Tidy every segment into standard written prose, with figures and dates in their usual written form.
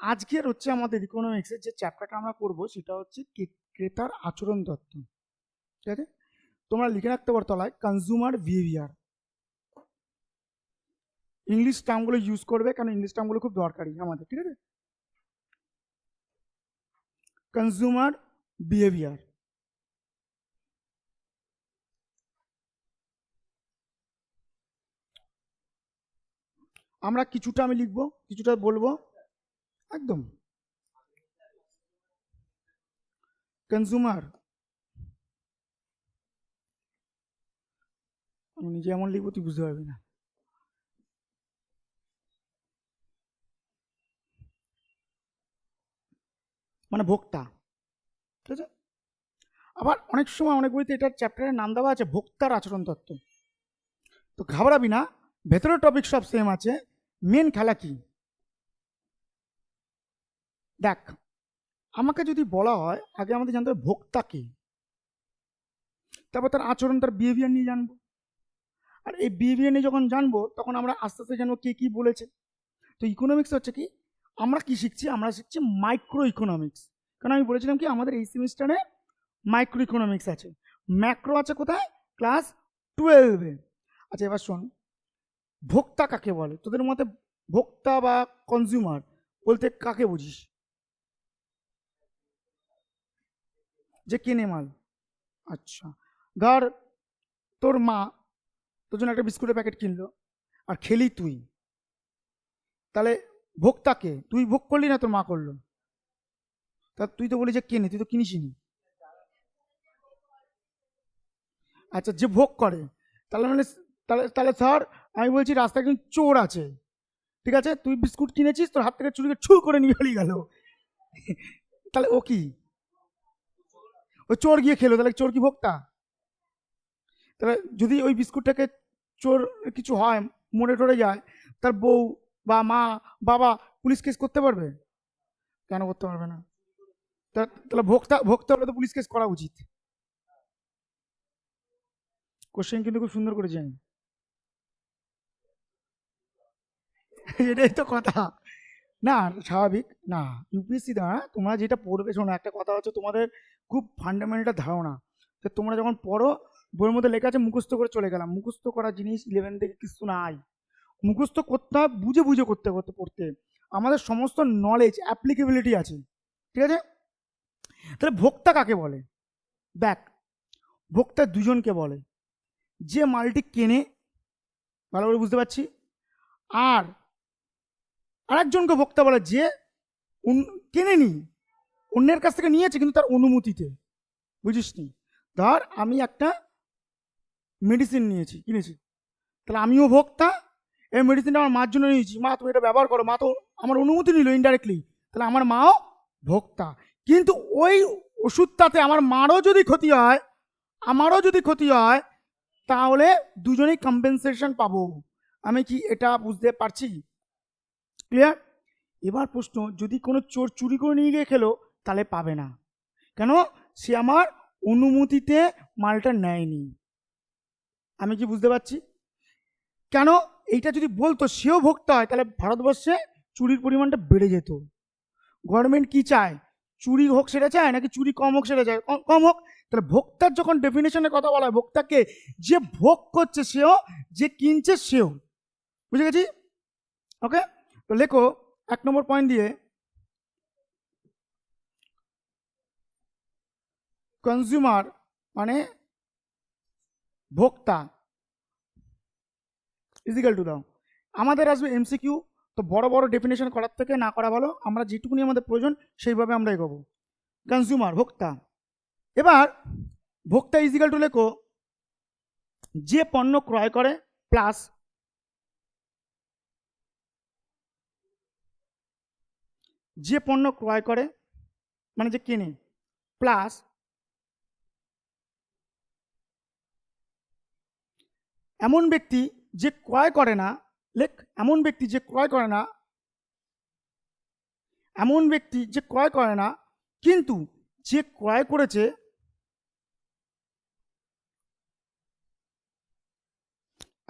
আজকের হচ্ছে আমাদের ইকোনমিক্সের যে চ্যাপ্টারটা আমরা করব সেটা হচ্ছে ক্রেতার আচরণ তত্ত্ব। ঠিক আছে, তোমরা লিখে রাখতে পারো তলায় কনজিউমার বিহেভিয়ার। ইংলিশ টার্মগুলো ইউজ করবে, কারণ ইংলিশ টার্মগুলো খুব দরকারি আমাদের। ঠিক আছে, কনজিউমার বিহেভিয়ার। আমরা কিছুটা আমি লিখবো, কিছুটা বলবো। একদম কনজিউমার, আমি নিজে এমন লিখবো তুই বুঝতে পারবি না। মানে ভোক্তা। ঠিক আছে, আবার অনেক সময় অনেক বইতে এটার চ্যাপ্টারের নাম দেওয়া আছে ভোক্তার আচরণ তত্ত্ব। তো ঘাবড়াবি না, ভেতরের টপিক সব সেম আছে, মেন খেলা কি দেখ। আমাকে যদি বলা হয় আগে আমাদের জানতে হবে ভোক্তা কি, তারপর তার আচরণ, তার বিহেভিয়ার নিয়ে জানবো। আর এই বিহেভিয়ার নিয়ে যখন জানবো তখন আমরা আস্তে আস্তে জানবো কে কি বলেছে। তো ইকোনমিক্স হচ্ছে কি, আমরা কি শিখছি, আমরা শিখছি মাইক্রো ইকোনমিক্স। কারণ আমি বলেছিলাম কি আমাদের এই সেমিস্টারে মাইক্রো ইকোনমিক্স আছে, ম্যাক্রো আছে কোথায়, ক্লাস 12-এ। আচ্ছা এবার শোন, ভোক্তা কাকে বলে তোদের মতে? ভোক্তা বা কনজিউমার বলতে কাকে বুঝিস? যে কেনে মাল। আচ্ছা, ধর তোর মা তোর জন্য একটা বিস্কুটের প্যাকেট কিনলো আর খেলি তুই, তাহলে ভোক্তাকে তুই ভোগ করলি না তোর মা করলো? তা তুই তো বলি যে কেনে, তুই তো কিনিসনি। আচ্ছা, যে ভোগ করে, তাহলে মানে তাহলে তাহলে স্যার আমি বলছি রাস্তায় একজন চোর আছে, ঠিক আছে, তুই বিস্কুট কিনেছিস, তোর হাত থেকে চুরিকে ছু করে নিয়ে পালিয়ে গেল, তাহলে ও কি? ও চোর গিয়ে খেলো, তাহলে চোর কি ভোক্তা? তাহলে যদি ওই বিস্কুটটাকে চোর কিছু হয়, মরে টরে যায়, তার বউ বা মা বাবা পুলিশ কেস করতে পারবে? কেন করতে পারবে না? তাহলে ভোক্তা ভোক্তা হলে তো পুলিশ কেস করা উচিত। কোশ্চেন কিন্তু খুব সুন্দর করে জানি। এটাই তো কথা। না, স্বাভাবিক না। ইউপিএসসি দ্বারা তোমরা যেটা পড়বে, শোনো একটা কথা হচ্ছে, তোমাদের খুব ফান্ডামেন্টাল ধারণা যে তোমরা যখন পড়ো বইয়ের মধ্যে লেখা আছে মুখস্থ করে চলে গেলাম, মুখস্থ করা জিনিস 11 থেকে কিছু নাই। মুখস্থ করতে হয়, বুঝে বুঝে করতে করতে পড়তে। আমাদের সমস্ত নলেজ অ্যাপ্লিকেবিলিটি আছে। ঠিক আছে, তাহলে ভোক্তা কাকে বলে? দেখ, ভোক্তা দুজনকে বলে, যে মালটি কেনে, ভালো করে বুঝতে পারছি, আর আরেকজনকে ভোক্তা বলে যে কেনেনি, অন্যের কাছ থেকে নিয়েছে কিন্তু তার অনুমতিতে। বুঝিস নি? ধর আমি একটা মেডিসিন নিয়েছি, কিনেছি, তাহলে আমিও ভোক্তা। এই মেডিসিনটা আমার মার জন্য নিয়েছি, মা তুমি এটা ব্যবহার করো, মা তো আমার অনুমতি নিল ইনডাইরেক্টলি, তাহলে আমার মাও ভোক্তা। কিন্তু ওই ওষুধটাতে আমার মারও যদি ক্ষতি হয়, আমারও যদি ক্ষতি হয়, তাহলে দুজনেই কম্পেনসেশন পাবো। আমি কি এটা বুঝতে পারছি? ক্লিয়ার? এবার প্রশ্ন, যদি কোনো চোর চুরি করে নিয়ে গিয়ে খেলো, তাহলে পাবে না। কেন? সে আমার অনুমতিতে মালটা নেয়নি। আমি কি বুঝতে পারছি? কেন? এইটা যদি বলতো সেও ভোক্তা হয়, তাহলে ভারতবর্ষে চুরির পরিমাণটা বেড়ে যেত। গভর্নমেন্ট কি চায়? চুরি হোক সেটা চায়, নাকি চুরি কম হোক সেটা চায়? কম হোক। তাহলে ভোক্তার যখন ডেফিনেশনের কথা বলা হয়, ভোক্তাকে যে ভোগ করছে সেও, যে কিনছে সেও। বুঝে গেছি? ওকে, তো লেখো 1 নম্বর পয়েন্ট দিয়ে, কনজিউমার মানে ভোক্তা ইজিক্যাল টু দাও, আমাদের আসবে এমসিকিউ। তো বড় বড় ডেফিনেশন করার থেকে না করা ভালো, আমরা যেটুকুনি আমাদের প্রয়োজন সেইভাবে আমরা এগোবো। কনজিউমার ভোক্তা। এবার ভোক্তা ইজিক্যাল টু লেখো, যে পণ্য ক্রয় করে প্লাস, যে পণ্য ক্রয় করে মানে যে কেনে, প্লাস এমন ব্যক্তি যে ক্রয় করে না, লেখ এমন ব্যক্তি যে ক্রয় করে না, এমন ব্যক্তি যে ক্রয় করে না কিন্তু যে ক্রয় করেছে,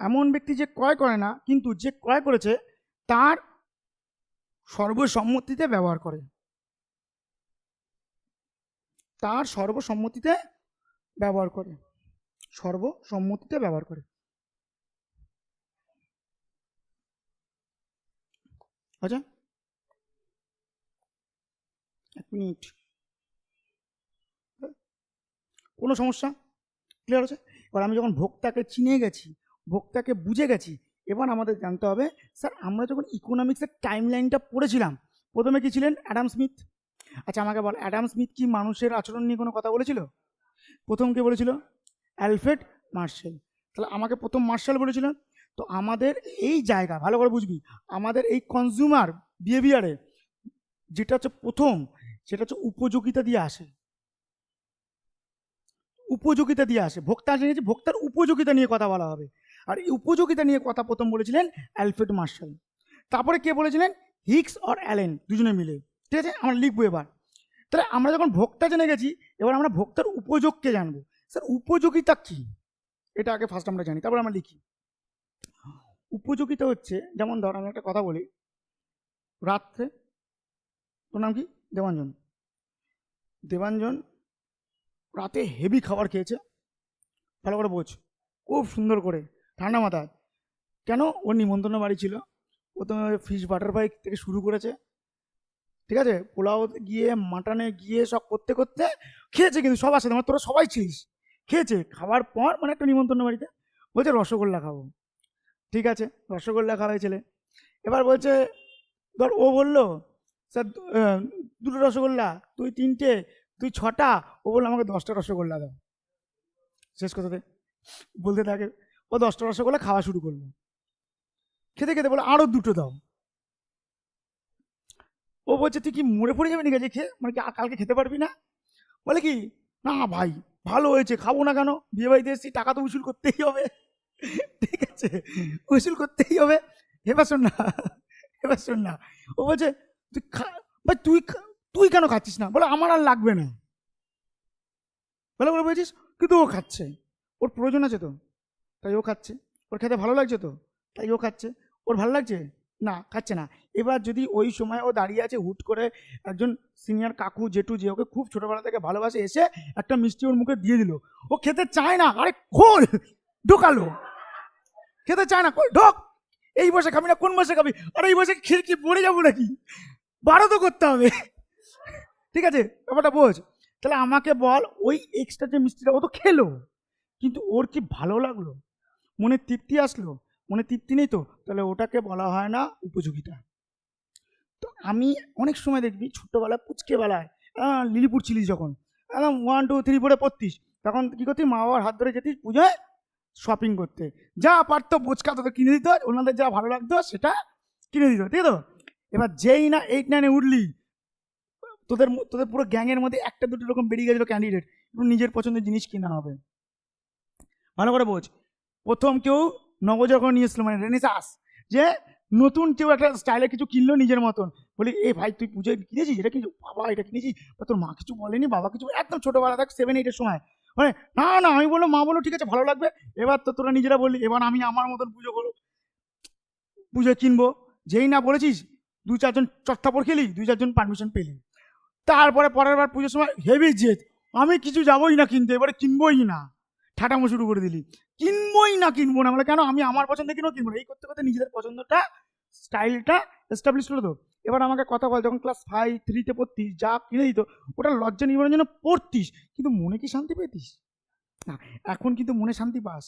এমন ব্যক্তি যে ক্রয় করে না কিন্তু যে ক্রয় করেছে তার সর্বসম্মতিতে ব্যবহার করে, তার সর্বসম্মতিতে ব্যবহার করে, সর্বসম্মতিতে ব্যবহার করে। আচ্ছা, 1 মিনিট, কোনো সমস্যা? ক্লিয়ার আছে? এবার আমি যখন ভোক্তাকে চিনে গেছি, ভোক্তাকে বুঝে গেছি, এবার আমাদের জানতে হবে, স্যার আমরা যখন ইকোনমিক্সের টাইম লাইনটা পড়েছিলাম, প্রথমে কি ছিলেন? Adam Smith. আচ্ছা আমাকে বল, অ্যাডাম স্মিথ কি মানুষের আচরণ নিয়ে কোনো কথা বলেছিল? প্রথম কে বলেছিল? Alfred Marshall. তাহলে আমাকে প্রথম মার্শাল বলেছিল। তো আমাদের এই জায়গা ভালো করে বুঝবি, আমাদের এই কনজিউমার বিহেভিয়ারে যেটা হচ্ছে প্রথম, সেটা হচ্ছে উপযোগিতা দিয়ে আসে, উপযোগিতা দিয়ে আসে। ভোক্তা জেনেছি, ভোক্তার উপযোগিতা নিয়ে কথা বলা হবে। আর এই উপযোগিতা নিয়ে কথা প্রথম বলেছিলেন অ্যালফ্রেড মার্শাল। তারপরে কে বলেছিলেন? হিক্স আর অ্যালেন, দুজনে মিলে। ঠিক আছে, আমরা লিখবো এবার। তাহলে আমরা যখন ভোক্তা জেনে গেছি, এবার আমরা ভোক্তার উপযোগকে জানবো। স্যার উপযোগিতা কি, এটা আগে ফার্স্ট আমরা জানি, তারপর আমরা লিখি। উপযোগিতা হচ্ছে, যেমন ধর আমি একটা কথা বলি, রাত্রে, তোর নাম কি? দেবাঞ্জন। দেবাঞ্জন রাতে হেভি খাবার খেয়েছে, ভালো করে বোঝ, খুব সুন্দর করে, ঠান্ডা মাথায়। কেন? ওর নিমন্ত্রণ বাড়ি ছিল, প্রথমে ফিশ বাটারফ্লাই থেকে শুরু করেছে, ঠিক আছে, পোলাও গিয়ে মাটনে গিয়ে সব করতে করতে খেয়েছে, কিন্তু সব আসে, তোরা সবাই ছিলিস, খেয়েছে, খাওয়ার পর মানে একটা নিমন্ত্রণ বাড়িতে বলছে রসগোল্লা খাবো। ঠিক আছে, রসগোল্লা খাওয়াই ছেলে। এবার বলছে, ধর ও বললো স্যার 2টো রসগোল্লা, তুই 3টে, তুই 6টা, ও বললো আমাকে 10টা রসগোল্লা দাও। শেষ কথাতে বলতে থাকে, ও 10টা রসগোল্লা খাওয়া শুরু করলো, খেতে খেতে বলে আরো 2টো দাও। ও বলছে তুই কি মরে পড়ে যাবে নাকি আজকে খেয়ে, মানে কি কালকে খেতে পারবি না? বলে কি, না ভাই ভালো হয়েছে, খাবো না কেন, বিয়ে বাড়িতে এসেছি, টাকা তো উসুল করতেই হবে। ঠিক আছে, উসুল করতেই হবে। এবার শোন না, এবার শোন না, ও বলছে তুই ভাই তুই কেন খাচ্ছিস না? বলে আমার আর লাগবে না। বলে বলে বলছিস, কিন্তু ও খাচ্ছে, ওর প্রয়োজন আছে তো, তাই ও খাচ্ছে, ওর খেতে ভালো লাগছে তো, তাই ও খাচ্ছে। ওর ভালো লাগছে না, খাচ্ছে না। এবার যদি ওই সময় ও দাঁড়িয়ে আছে, হুট করে একজন সিনিয়র কাকু জেঠু যে ওকে খুব ছোটবেলা থেকে ভালোবাসে এসে একটা মিষ্টি ওর মুখে দিয়ে দিল, ও খেতে চায় না, আরে খোল, ঢোকালো, খেতে চায় না, ঢোক, এই বসে খাবি না, কোন বসে খাবি? আর এই বসে খেয়ে কি পড়ে যাবো নাকি? বারো তো করতে হবে। ঠিক আছে, ব্যাপারটা বোঝ। তাহলে আমাকে বল, ওই এক্সট্রা যে মিষ্টিটা ও তো খেলো, কিন্তু ওর কি ভালো লাগলো? মনে তৃপ্তি আসলো? মনে তৃপ্তি নেই তো, তাহলে ওটাকে বলা হয় না উপযোগিতা। তো আমি অনেক সময় দেখবি ছোট্টবেলায় পুচকেবেলায় লিলিপুর ছিলিস যখন, একদম 1 2 3 4 পড়তিস, তখন কি করতিস? মা বাবার হাত ধরে যেতিস পুজোয় শপিং করতে, যা পারতো বোচকা তোদের কিনে দিত, ওনাদের যা ভালো লাগতো সেটা কিনে দিত, ঠিক তো? এবার যেই না 8 9 উঠলি, তোদের তোদের পুরো গ্যাংয়ের মধ্যে একটা দুটো রকম বেরিয়ে গেছিল ক্যান্ডিডেট, নিজের পছন্দের জিনিস কিনা হবে। ভালো করে বোঝ, প্রথম কেউ নবজাগরণ নিয়ে এসলো, মানে রেনেসাঁস, যে নতুন কেউ একটা স্টাইলে কিছু কিনলো নিজের মতন, বলি এ ভাই তুই পুজোয় কিনেছিস, এটা কিছু বাবা এটা কিনেছি, তোর মা কিছু বলেনি, বাবা কিছু, একদম ছোটবেলা দেখ 7 8 সময়, মানে না না, আমি বললো, মা বললো ঠিক আছে ভালো লাগবে। এবার তো তোরা নিজেরা বললি, এবার আমি আমার মতন পুজো করবো, পুজো কিনবো, যেই না বলেছিস 2 4 জন চট্টাপড় খেলি, 2 4 জন পারমিশন পেলি, তারপরে পরের বার পুজোর সময় হেভি জেদ, আমি কিছু যাবোই না কিনতে, এবারে কিনবোই না, ঠাটামো শুরু করে দিলি, কিনবোই না, কিনবো না, বলে কেন, আমি আমার পছন্দ কিনবো, কিনবো না, এই করতে করতে নিজেদের পছন্দটা, স্টাইলটা এস্টাবলিশ হলো তো। এবার আমাকে কথা বল, যখন ক্লাস 5 3 পড়তিস, যা কিনে দিত ওটা লজ্জা নিবারণের জন্য পড়তিস, কিন্তু মনে কি শান্তি পেতিস? না। এখন কিন্তু মনে শান্তি পাস,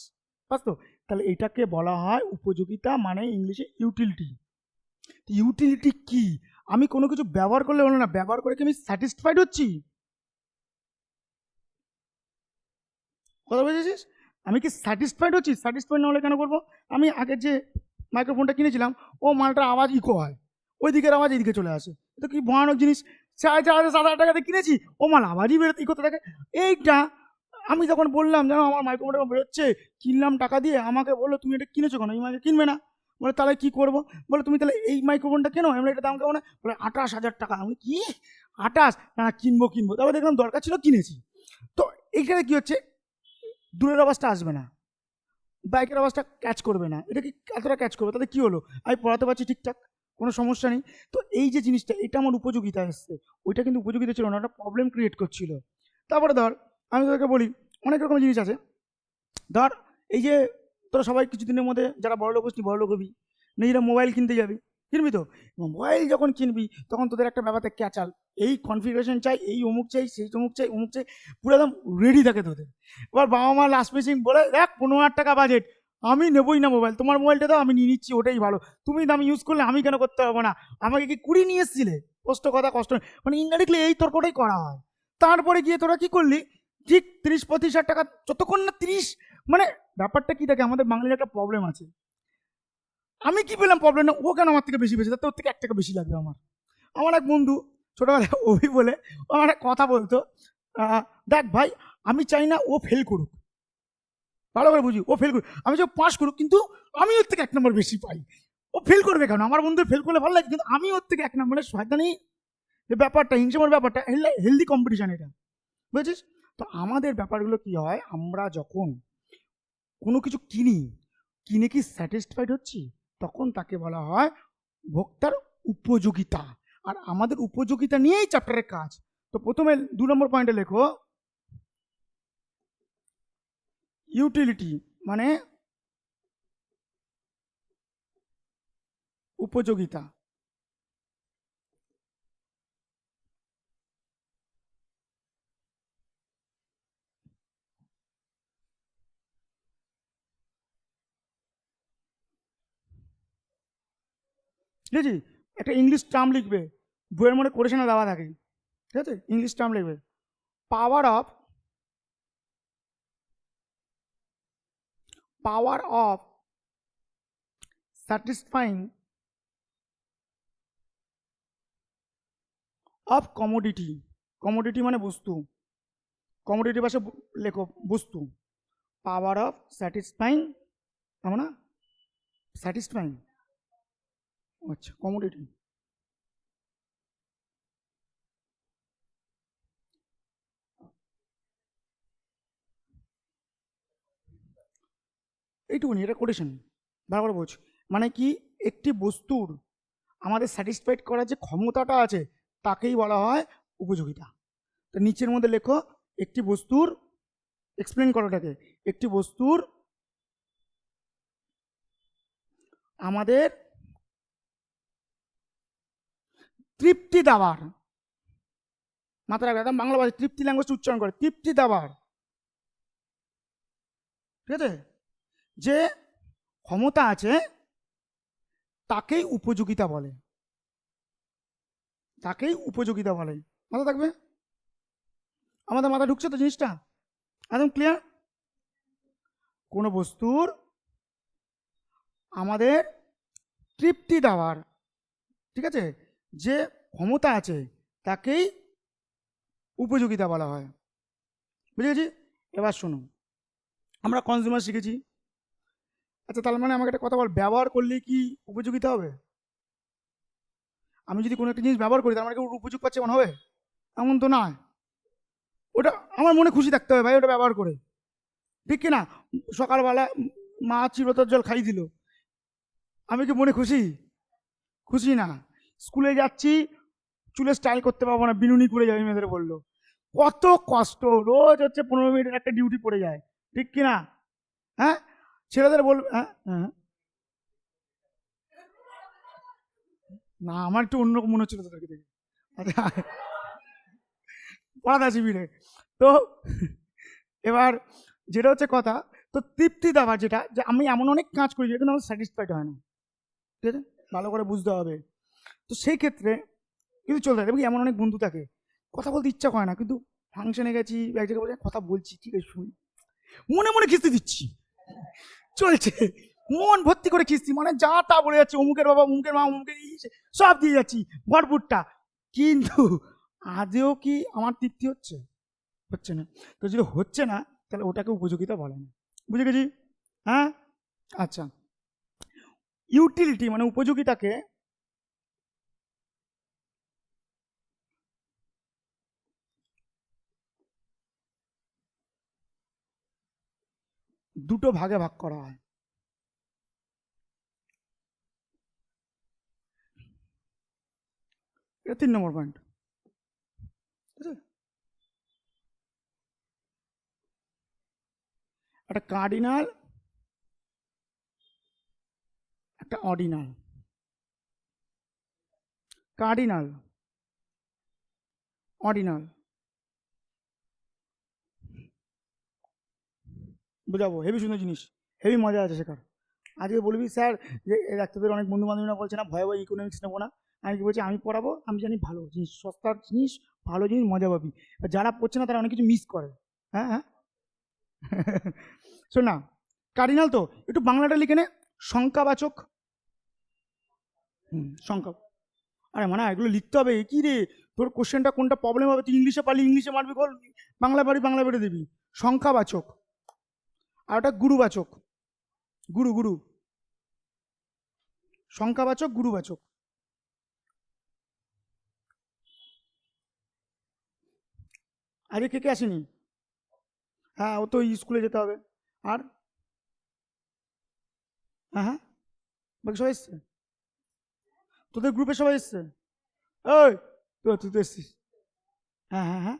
পাস তো? তাহলে এটাকে বলা হয় উপযোগিতা, মানে ইংলিশে ইউটিলিটি। ইউটিলিটি কি? আমি কোনো কিছু ব্যবহার করলে হলো না, ব্যবহার করে কি আমি স্যাটিসফাইড হচ্ছি? কথা বুঝেছিস? আমি কি স্যাটিসফাইড হচ্ছি? স্যাটিসফাইড না হলে কেন করবো? আমি আগে যে মাইক্রোফোনটা কিনেছিলাম, ও মালটার আওয়াজ ইকো হয়, ওই দিকের আওয়াজ এইদিকে চলে আসে, তো কি ভয়ানক জিনিস, 4,000 7,000 টাকাতে কিনেছি, ও মাল আওয়াজই বেরোতে ইকোতে থাকে। এইটা আমি যখন বললাম জানো আমার মাইক্রোফোনটা বেরোচ্ছে, কিনলাম টাকা দিয়ে, আমাকে বললো তুমি এটা কিনেছো কেন, এই মাইকে কিনবে না। বলে তাহলে কি করবো? বলে তুমি তাহলে এই মাইক্রোফোনটা কেনো, আমরা এটা দাম কেমন? বলে 28,000 টাকা। আমি কি 28? না কিনবো কিনবো, তারপর দেখলাম দরকার ছিল, কিনেছি। তো এইখানে কি হচ্ছে, দূরের আওয়াজটা আসবে না, বাইকের আওয়াজটা ক্যাচ করবে না, এটা কি এতটা ক্যাচ করবে, তাতে কি হলো, আমি পড়াতে পারছি ঠিকঠাক, কোনো সমস্যা নেই। তো এই যে জিনিসটা, এটা আমার উপযোগিতা এসছে, ওইটা কিন্তু উপযোগিতা ছিল না, একটা প্রবলেম ক্রিয়েট করছিল। তারপরে ধর, আমি তোদেরকে বলি, অনেক রকমের জিনিস আছে। ধর, এই যে তোরা সবাই কিছুদিনের মধ্যে যারা বড়লোক গোষ্ঠী, বড়লোক হবি, নিজেরা মোবাইল কিনতে যাবি, কিনবি তো? মোবাইল যখন কিনবি তখন তোদের একটা ব্যাপারতে ক্যাচাল, এই কনফিগারেশন চাই, এই অমুক চাই, সেই অমুক চাই, অমুক চাই, পুরো একদম রেডি থাকে তোদের। এবার বাবা মা লাস্ট মেশিন বলে, দেখ 15,000 টাকা বাজেট, আমি নেবই না মোবাইল, তোমার মোবাইলটা দাও, আমি নিয়ে নিচ্ছি, ওটাই ভালো, তুমি দাম ইউজ করলে আমি কেন করতে পারবো না, আমাকে কি কুড়ি নিয়ে এসেছিলে, কষ্ট কথা কষ্ট, মানে ইনডাইরেক্টলি এই তর্কটাই করা হয়। তারপরে গিয়ে তোরা কি করলি, ঠিক 30-35 হাজার টাকা, যতক্ষণ না 30, মানে ব্যাপারটা কি থাকে, আমাদের বাঙালির একটা প্রবলেম আছে, আমি কি পেলাম প্রবলেম না, ও কেন আমার থেকে বেশি পেয়েছে, তাতে ওর থেকে 1 টাকা বেশি লাগবে আমার। আমার এক বন্ধু ছোটবেলায় অভি বলে, ও আমার একটা কথা বলতো, দেখ ভাই, আমি চাই না ও ফেল করুক, ভালো করে বুঝি, ও ফেল করুক, আমি যে পাস করুক, কিন্তু আমি ওর থেকে 1 নম্বর বেশি পাই। ও ফেল করবে কেন, আমার বন্ধু ফেল করলে ভালো লাগে, কিন্তু আমি ওর থেকে 1 নম্বরের শয়তানি, যে ব্যাপারটা, হিংসামর ব্যাপারটা, হেলদি কম্পিটিশন এটা, বুঝেছিস? তো আমাদের ব্যাপারগুলো কি হয়, আমরা যখন কোনো কিছু কিনি, কিনে কি স্যাটিসফাইড হচ্ছি, তখন তাকে বলা হয় ভোক্তার উপযোগিতা। আর আমাদের উপযোগিতা নিয়েই চ্যাপ্টারের কাজ। তো প্রথমে 2 নম্বর পয়েন্টে লেখো ইউটিলিটি, মানে উপযোগিতা। ঠিক আছে, একটা ইংলিশ টার্ম লিখবে, বইয়ের মধ্যে কোটেশনে দেওয়া থাকে, ঠিক আছে, ইংলিশ টার্ম লিখবে, power of, power of satisfying of commodity, commodity মানে বস্তু, কমোডিটি ভাষা লেখো বস্তু, পাওয়ার অফ স্যাটিসফাইং, আমরা স্যাটিসফাইং, আচ্ছা কমোডিটি, এইটুকুনি, এটা কোটেশন, ভালো করে বোঝ। মানে কি, একটি বস্তুর আমাদের স্যাটিসফাইড করার যে ক্ষমতাটা আছে, তাকেই বলা হয় উপযোগিতা। তো নিচের মধ্যে লেখো, একটি বস্তুর, এক্সপ্লেন করাটাকে, একটি বস্তুর আমাদের তৃপ্তি দেওয়ার, মাথায় রাখবে, একদম বাংলা ভাষায় তৃপ্তি ল্যাঙ্গুয়েজ উচ্চারণ করে, তৃপ্তি দেওয়ার, ঠিক আছে, যে ক্ষমতা আছে, তাকেই উপযোগিতা বলে, তাকেই উপযোগিতা বলে। মাথা থাকবে, আমাদের মাথা ঢুকছে তো জিনিসটা, একদম ক্লিয়ার। কোনো বস্তুর আমাদের তৃপ্তি দেওয়ার, ঠিক আছে, যে ক্ষমতা আছে, তাকেই উপযোগিতা বলা হয়, বুঝে গেছি? এবার শোনো, আমরা কনজিউমার শিখেছি, আচ্ছা তার মানে আমাকে একটা কথা বল, ব্যবহার করলে কি উপযোগিতা হবে? আমি যদি কোনো একটা জিনিস ব্যবহার করি, তার মানে কি ওর উপযোগ পাচ্ছে, এমন হবে? এমন তো নয়। ওটা আমার মনে খুশি থাকতে হবে ভাই, ওটা ব্যবহার করে, ঠিক কিনা? সকালবেলা মা চিরতর জল খাই দিল, আমি কি মনে খুশি? খুশি না। স্কুলে যাচ্ছি, চুলে স্টাইল করতে পারবো না, বিনুনি করে যাবে, মেয়েদের বললো, কত কষ্ট, রোজ হচ্ছে 15 মিনিটের একটা ডিউটি পড়ে যায়, ঠিক কিনা? হ্যাঁ, ছেলেদের বলবে, হ্যাঁ হ্যাঁ, না আমার একটু অন্যরকম মনে হচ্ছিল তোদেরকে দেখে, আচ্ছা, পড়াতে শিবিরে। তো এবার যেটা হচ্ছে কথা, তো তৃপ্তি দেওয়ার যেটা, যে আমি এমন অনেক কাজ করি যেটা কিন্তু আমার স্যাটিসফাইড হয় না, ঠিক আছে, ভালো করে বুঝতে হবে। তো সেই ক্ষেত্রে কিন্তু চলতে থাকে, এমন অনেক বন্ধু থাকে, কথা বলতে ইচ্ছা করে না, কিন্তু ফাংশনে গেছি, এক জায়গায় বলে কথা বলছি, ঠিক আছে শুনি, মনে মনে খিস্তি দিচ্ছি, চলছে, মন ভর্তি করে খিস্তি, মানে যা তা বলে যাচ্ছে, অমুকের বাবা, অমুকের মা, অমুকের সব দিয়ে যাচ্ছি ভরপুরটা, কিন্তু আদেও কি আমার তৃপ্তি হচ্ছে? হচ্ছে না। তো যদি হচ্ছে না, তাহলে ওটাকে উপযোগিতা বলে না, বুঝে গেছি? হ্যাঁ, আচ্ছা, ইউটিলিটি মানে উপযোগিতাকে দুটো ভাগে ভাগ করা হয়। এটা 3 নম্বর পয়েন্ট। ঠিক আছে? একটা কার্ডিনাল, একটা অর্ডিনাল। কার্ডিনাল, অর্ডিনাল, বুঝাবো, হেভি সুন্দর জিনিস, হেভি মজা আছে শেখার। আজকে বলবি স্যার যে ডাক্তারদের অনেক বন্ধু বান্ধবীরা বলছে না ভয় ভয় ইকোনমিক্স নেবো না, আমি কি বলছি আমি পড়াবো, আমি জানি ভালো জিনিস, সস্তার জিনিস, ভালো জিনিস, মজা পাবি। আর যারা পড়ছে না তারা অনেক কিছু মিস করে। হ্যাঁ হ্যাঁ। শোন না, কার্ডিনাল তো একটু বাংলাটা লিখে নে, সংখ্যাবাচক। সংখ্যা, আরে মানে এগুলো লিখতে হবে, কি রে তোর কোশ্চেনটা কোনটা প্রবলেম হবে, তুই ইংলিশে পারলি ইংলিশে মারবি, বল বাংলা পারি বাংলা বেড়ে দিবি। সংখ্যাবাচক, আর ওটা গুরুবাচক, গুরু গুরু, সংখ্যাবাচক গুরুবাচক। আজকে কে কে আসেনি? হ্যাঁ, ও তো স্কুলে যেতে হবে। আর হ্যাঁ হ্যাঁ, বাকি সবাই এসছে, তোদের গ্রুপে সবাই এসছে? ওই তুই তো এসছিস? হ্যাঁ হ্যাঁ হ্যাঁ,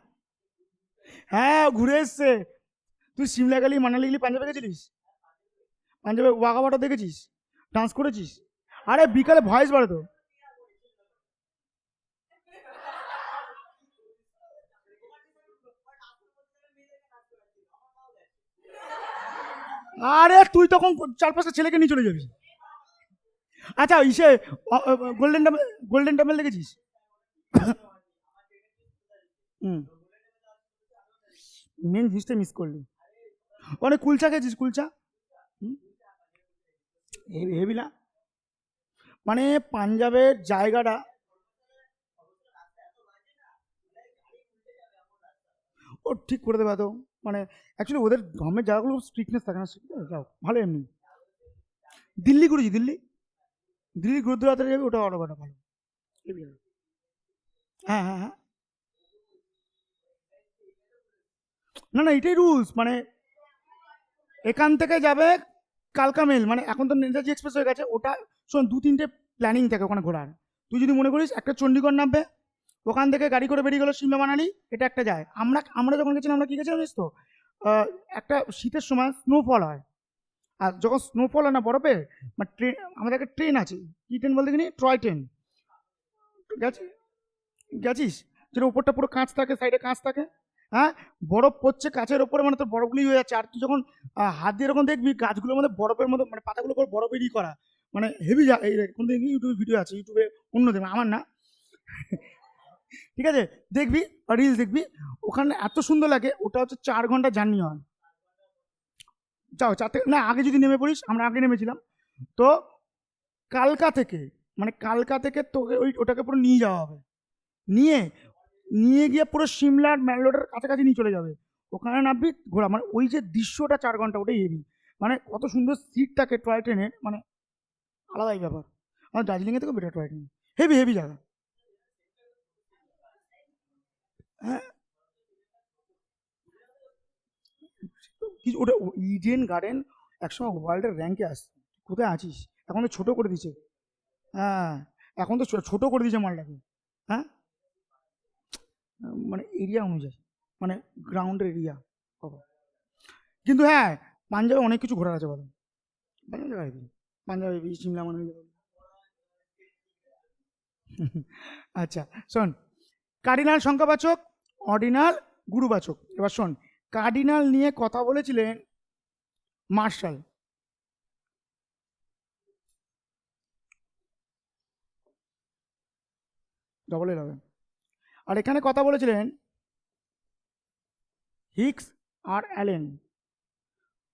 হ্যাঁ ঘুরে এসছে। তুই সিমলা গেলি, মানালি গেলি, পাঞ্জাবে গেছিলিস? পাঞ্জাবে ওয়াঘা বর্ডার দেখেছিস? ডান্স করেছিস? আরে বিকালে ভয়েস বাড়ে তো। আরে তুই তখন 4-5টা ছেলেকে নিয়ে চলে যাবি। আচ্ছা ইসে গোল্ডেন টেম্পল, গোল্ডেন টেম্পল দেখেছিস? হুম, মেন জিনিসটা মিস করলি। অনেক কুলচা খেয়েছিস, কুলচা? হুম, হেভি হেভি না? মানে পাঞ্জাবের জায়গাটা, ও ঠিক করে দেবে তো। মানে অ্যাকচুয়ালি ওদের গভর্নমেন্ট জায়গাগুলো স্ট্রিক্টনেস থাকে না, যাও ভালো এমনি। দিল্লি ঘুরেছি, দিল্লি, দিল্লি গুরুদ্বারাতে যাবে, ওটা আরো ভালো ভালো। হেভি হবে। হ্যাঁ হ্যাঁ হ্যাঁ, না না এটাই রুলস, মানে এখান থেকে যাবে কালকা মেল, মানে এখন তো নেতাজি এক্সপ্রেস হয়ে গেছে ওটা। শোন, 2-3টে প্ল্যানিং থাকে ওখানে ঘোরার। তুই যদি মনে করিস একটা চণ্ডীগড় নামবে, ওখান থেকে গাড়ি করে বেরিয়ে গেলো সিমলা মানালি, এটা একটা যায়। আমরা আমরা যখন গেছিলাম আমরা কি গেছিলাম জানিস তো? আহ, একটা শীতের সময় স্নোফল হয়, আর যখন স্নোফল হয় না বরফে, মানে ট্রেন, আমাদের একটা ট্রেন আছে, কি ট্রেন বলতে গেলি, টয় ট্রেন। গেছিস? গেছিস? যেটা উপরটা পুরো কাঁচ থাকে, সাইডে কাঁচ থাকে। হ্যাঁ, বরফ পড়ছে কাঁচের ওপরে, মানে তোর বরফগুলি হয়ে যাচ্ছে, আর তুই যখন হাত দিয়ে এরকম দেখবি গাছগুলোর মধ্যে বরফের মধ্যে, মানে পাতাগুলো পুরো বরফেরই করা, মানে হেভি। কোন দিন ইউটিউবে ভিডিও আছে, ইউটিউবে অন্য দেবে, আমার না। ঠিক আছে, দেখবি, রিলস দেখবি, ওখানে এত সুন্দর লাগে। ওটা হচ্ছে 4 ঘন্টা জার্নি হয়। যাও 4 থেকে না, আগে যদি নেমে পড়িস, আমরা আগে নেমেছিলাম তো। কালকা থেকে, মানে কালকা থেকে তোকে ওটাকে পুরো নিয়ে যাওয়া হবে, নিয়ে নিয়ে গিয়ে পুরো সিমলার ম্যাঙ্গালোরের কাছাকাছি নিয়ে চলে যাবে। ওখানে নামবি, ঘোরা, মানে ওই যে দৃশ্যটা 4 ঘন্টা, ওটাই হেভি। মানে কত সুন্দর সিট থাকে টয় ট্রেনের, মানে আলাদাই ব্যাপার। আমার দার্জিলিংয়ে থেকেও better toy train, heavy heavy জায়গা। হ্যাঁ, কিছু ওটা ইডেন গার্ডেন একসময় ওয়ার্ল্ডের র্যাঙ্কে আসছে। কোথায় আছিস? এখন তো ছোট করে দিছে। হ্যাঁ, এখন তো ছোট করে দিয়েছে মালটাকে। হ্যাঁ, মানে এরিয়া অনুযায়ী, মানে গ্রাউন্ডের এরিয়া কত। কিন্তু হ্যাঁ, পাঞ্জাবে অনেক কিছু ঘোরার আছে বলো। পাঞ্জাব জায়গায় হেবি। পাঞ্জাবে হেবি, সিমলা মানে আচ্ছা শোন, কার্ডিনাল সংখ্যাবাচক, অর্ডিনাল গুরুবাচক। এবার শোন, কার্ডিনাল নিয়ে কথা বলেছিলেন মার্শাল। ডবল এল হবে। আর এখানে কথা বলেছিলেন হিক্স আর অ্যালেন,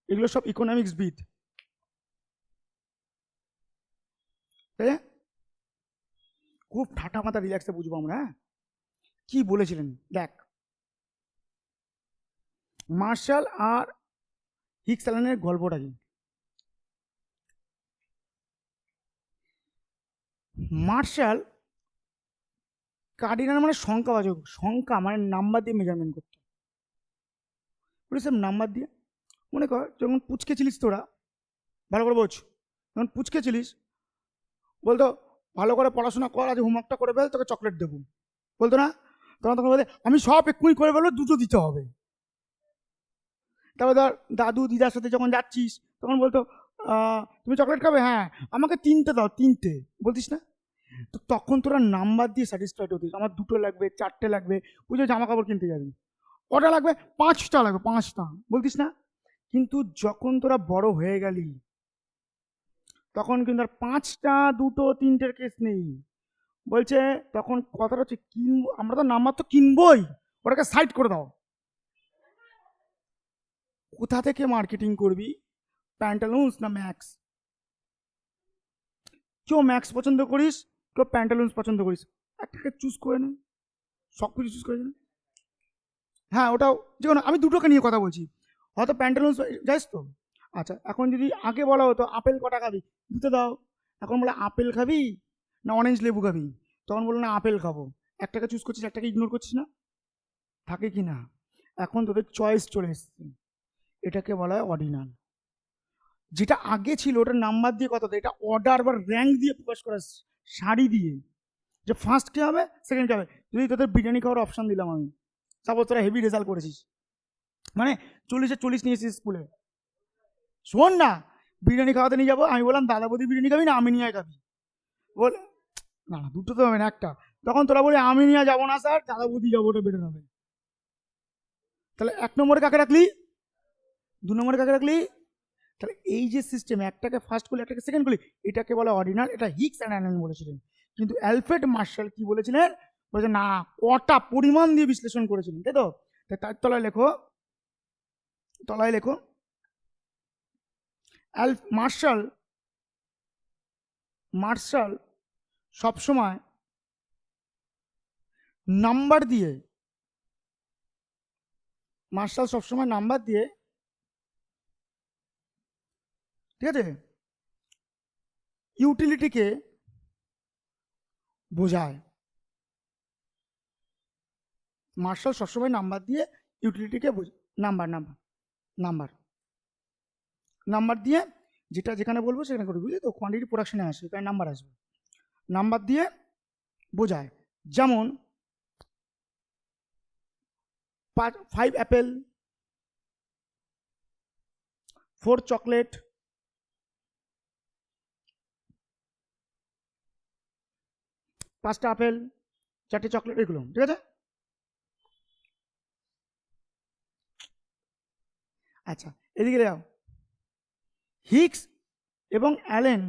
এগুলো সব ইকোনমিক্স বিদ। তাই না? খুব ঠাটা মাথা রিল্যাক্সে বুঝবো আমরা। হ্যাঁ, কি বলেছিলেন দেখ, মার্শাল আর হিক্স অ্যালেনের গল্পটা কি? মার্শাল কার্ডিনাল মানে সংখ্যাবাচক, সংখ্যা মানে নাম্বার দিয়ে মেজারমেন্ট করতো। বুঝলি স্যার, নাম্বার দিয়ে। মনে কর যখন পুচকে ছিলিস তোরা, ভালো করে বোঝ, যখন পুচকে ছিলিস, বলতো ভালো করে পড়াশোনা কর, আজ হোমওয়ার্কটা করে ফেল, তোকে চকলেট দেবো, বলতো না? তখন বলে আমি সব এক্ষুনি করে ফেলবো, দুটো দিতে হবে। তারপর ধর দাদু দিদার সাথে যখন যাচ্ছিস তখন বলতো তুমি চকলেট খাবে, হ্যাঁ আমাকে 3টে দাও, 3টে বলতিস না? তো তখন তোরা নাম্বার দিয়ে স্যাটিসফাইড হতিস, আমার 2টো লাগবে, 4টে লাগবে। পুজো জামা কাপড় কিনতে যাবি, কটা লাগবে? 5টা লাগবে, 5টা বলতিস না? কিন্তু যখন তোরা বড় হয়ে গেলি তখন কিন্তু আর 5টা 2টো 3টের কেস নেই। বলছে তখন কথাটা হচ্ছে কিনবো, আমরা তো নাম্বার তো কিনবোই, ওটাকে সাইড করে দাও। কোথা থেকে মার্কেটিং করবি? প্যান্টালুন্স না ম্যাক্স? কেউ ম্যাক্স পছন্দ করিস, কেউ প্যান্টালুন্স পছন্দ করিস, একটাকে চুজ করে নে, সব কিছু চুজ করে নে। হ্যাঁ ওটাও যে কোনো, আমি দুটোকে নিয়ে কথা বলছি। হয়তো প্যান্টালুন্স যাইস তো, আচ্ছা এখন যদি আগে বলা হতো আপেল কটা খাবি, দিতে দাও। এখন বলে আপেল খাবি না অরেঞ্জ লেবু খাবি, তখন বললো না আপেল খাবো। একটাকে চুজ করছিস, একটাকে ইগনোর করছিস না? থাকে কি না? এখন তোদের চয়েস চলে এসছে, এটাকে বলা হয় অর্ডিনাল। যেটা আগে ছিল ওটা নাম্বার দিয়ে কথা, এটা অর্ডার বা র্যাঙ্ক দিয়ে প্রকাশ করা, শাড়ি দিয়ে, যে ফার্স্ট কে হবে সেকেন্ড কে হবে। যদি তোদের বিরিয়ানি খাওয়ার অপশন দিলাম আমি, সাপোজ তোরা হেভি রেজাল্ট করেছিস, মানে 40-40 নিয়েছিস স্কুলে, শোন না, বিরিয়ানি খাওয়াতে নিয়ে যাবো, আমি বললাম দাদা বৌদি বিরিয়ানি খাবি না আমি নিয়ে খাবি, বল না না দুটো তো হবে না একটা, তখন তোরা বলি আমি নিয়ে যাবো না স্যার, দাদা বৌদি যাবো, ওটা বেটার হবে। তাহলে 1 নম্বরে কাকে রাখলি, 2 নম্বরে কাকে রাখলি? তাহলে এই যে সিস্টেম, একটাকে ফার্স্ট করলি একটাকে সেকেন্ড করলি, এটাকে বলে অর্ডিনাল। এটা হিক্স অ্যান্ড অ্যালেন বলেছিলেন। কিন্তু অ্যালফ্রেড মার্শাল কি বলেছিলেন? বলেছে না, কটা পরিমাণ দিয়ে বিশ্লেষণ করেছিলেন, তাই তো? তার তলায় লেখো, তলায় লেখো মার্শাল, মার্শাল সবসময় নাম্বার দিয়ে, মার্শাল সবসময় নাম্বার দিয়ে, ঠিক আছে, ইউটিলিটিকে বোঝায়। মার্শাল সবসময় নাম্বার দিয়ে ইউটিলিটিকে বোঝায়, নাম্বার নাম্বার নাম্বার নাম্বার দিয়ে, যেটা যেখানে বলবো সেখানে করবি, বুঝলি তো? কোয়ান্টিটি প্রোডাকশনে আসবে, তাই নাম্বার আসবে, নাম্বার দিয়ে বোঝায়। যেমন 5 অ্যাপেল, 4 চকলেট, 5টা আপেল, 4টে চকলেট, এগুলো ঠিক আছে। আচ্ছা এদিকে যাও, হিক্স এবং অ্যালেন,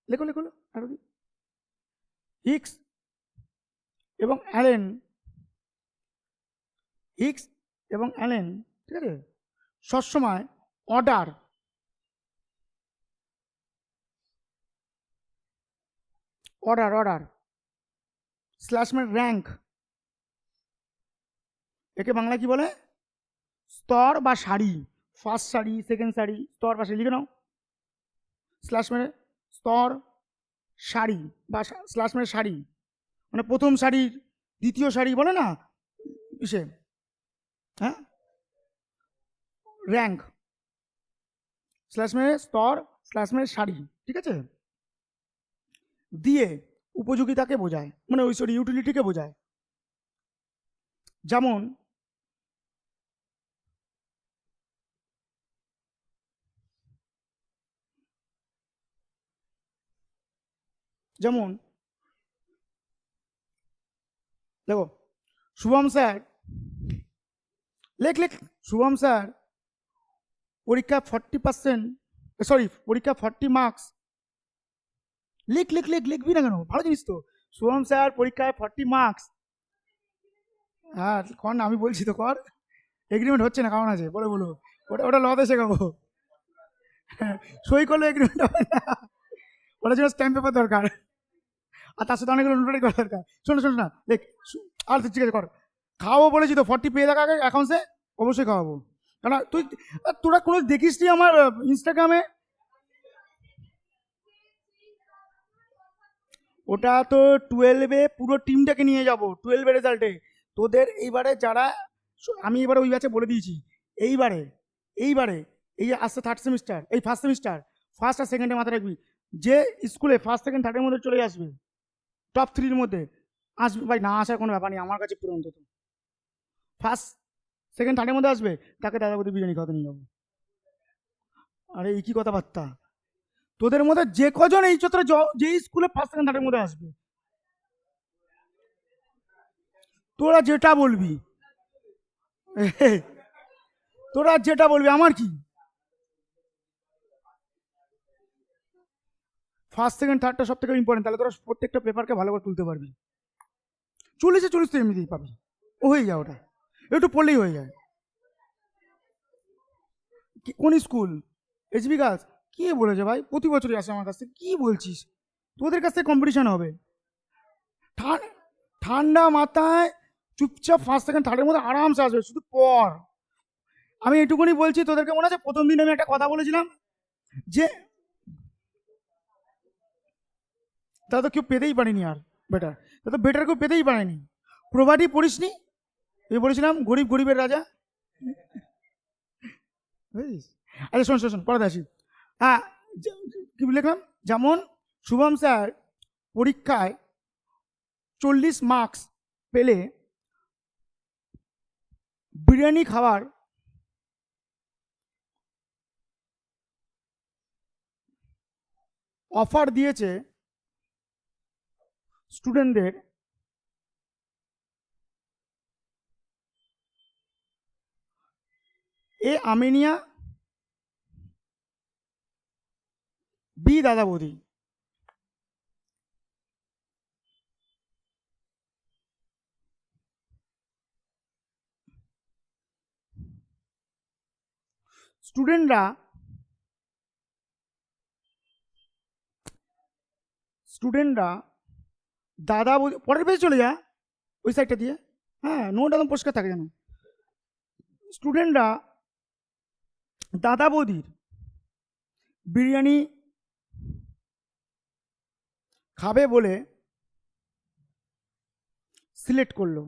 লেখো লেখো আরো, হিক্স এবং অ্যালেন, হিক্স এবং অ্যালেন, ঠিক আছে, সবসময় অর্ডার, অর্ডার অর্ডার স্ল্যাশ মানে র্যাঙ্ক, একে বাংলা কি বলে? স্তর বা সারি, ফার্স্ট সারি সেকেন্ড সারি, স্তর বা সারি, লিখে নাও। স্ল্যাশ মানে স্তর, সারি বা স্ল্যাশ মানে সারি, মানে প্রথম সারির দ্বিতীয় সারি বলে না ইসে, হ্যাঁ, র্যাঙ্ক, স্ল্যাশ মানে স্তর, স্ল্যাশ মানে সারি, ঠিক আছে। দিয়ে উপযোগিতাকে বোঝায়, মানে ওই সরি ইউটিলিটিকে বোঝায়। যেমন যেমন দেখো, শুভম স্যার, লেখ লেখ, শুভম স্যার পরীক্ষা 40%, সরি পরীক্ষা 40 মার্কস, লিখ লিখ লিখ, লিখবি না কেন, ভালো জিনিস তো। শুভম স্যার পরীক্ষায় 40 মার্কস, হ্যাঁ কর না, আমি বলছি তো কর। এগ্রিমেন্ট হচ্ছে না, কারণ আছে, বলে বলো, ওটা ওটা লতে শেখাবো। হ্যাঁ, সই করলে এগ্রিমেন্ট হবে না, ওটার জন্য স্ট্যাম্প পেপার দরকার, আর তার সাথে অনেকগুলো নোটারি করা দরকার। শোনো শোনো না, দেখ, আর ঠিক আছে কর, খাওয়াবো বলেছি তো, 40 পেয়ে থাকা আগে অ্যাকাউন্টসে অবশ্যই খাওয়াবো। কারণ তুই, তোরা কোনো দেখিস নি আমার ইনস্টাগ্রামে? ওটা তো 12-এ পুরো টিমটাকে নিয়ে যাব, 12-এর রেজাল্টে তোদের এইবারে যারা, আমি এবারে ওই ব্যাচে বলে দিয়েছি, এইবারে এইবারে এই যে আসছে থার্ড সেমিস্টার, এই ফার্স্ট সেমিস্টার, ফার্স্ট আর সেকেন্ডে মাথায় রাখবি, যে স্কুলে ফার্স্ট সেকেন্ড থার্ডের মধ্যে চলে আসবে টপ 3-র মধ্যে আসবে ভাই, না আসার কোনো ব্যাপার নেই আমার কাছে পুরো। অন্তত ফার্স্ট সেকেন্ড থার্ডের মধ্যে আসবে, তাকে দাদা বৌদি বিরিয়ানি খাওয়াতে নিয়ে যাবো। আরে এই কি কথাবার্তা, তোদের মধ্যে যে কজন এই চত্বরে যেই স্কুলে ফার্স্ট সেকেন্ড থার্ডের মধ্যে আসবে, তোরা যেটা বলবি, তোরা যেটা বলবি আমার কি। ফার্স্ট সেকেন্ড থার্ডটা সব থেকে ইম্পর্টেন্ট, তাহলে তোরা প্রত্যেকটা পেপারকে ভালো করে তুলতে পারবি। 40-40 তো এমনিতেই পাবি, ও হয়ে যায় ওটা, একটু পড়লেই হয়ে যায়। কোন স্কুল? HB girls? কি বলেছে ভাই, প্রতি বছরই আসে আমার কাছ থেকে, কি বলছিস? তোদের কাছ থেকে কম্পিটিশন হবে? ঠান্ডা মাথায় চুপচাপ ফার্স্ট সেকেন্ড থার্ডের মধ্যে আরামসে আসবে, শুধু পর। আমি এটুকুনি বলছি, তোদেরকে মনে আছে প্রথম দিন আমি একটা কথা বলেছিলাম যে তা তো কেউ পেতেই পারেনি, আর বেটার, তা তো বেটার কেউ পেতেই পারেনি। প্রভাটি পড়িসনি? এই বলেছিলাম গরিব গরিবের রাজা, বুঝিস? আচ্ছা শোন শোন শোন, পরে আসি। হ্যাঁ, কি লিখলাম, যেমন শুভম স্যার পরীক্ষায় 40 মার্কস পেলে বিরিয়ানি খাওয়ার অফার দিয়েছে স্টুডেন্টদের, এ আমিনিয়া, বি দাদা বৌদি। স্টুডেন্টরা স্টুডেন্টরা দাদা বৌদি, পরের পেজে চলে যা, ওই সাইডটা দিয়ে। হ্যাঁ, নোট একদম পরিষ্কার থাকে যেন। স্টুডেন্টরা দাদা বৌদির বিরিয়ানি খাবে বলে সিলেক্ট করলো।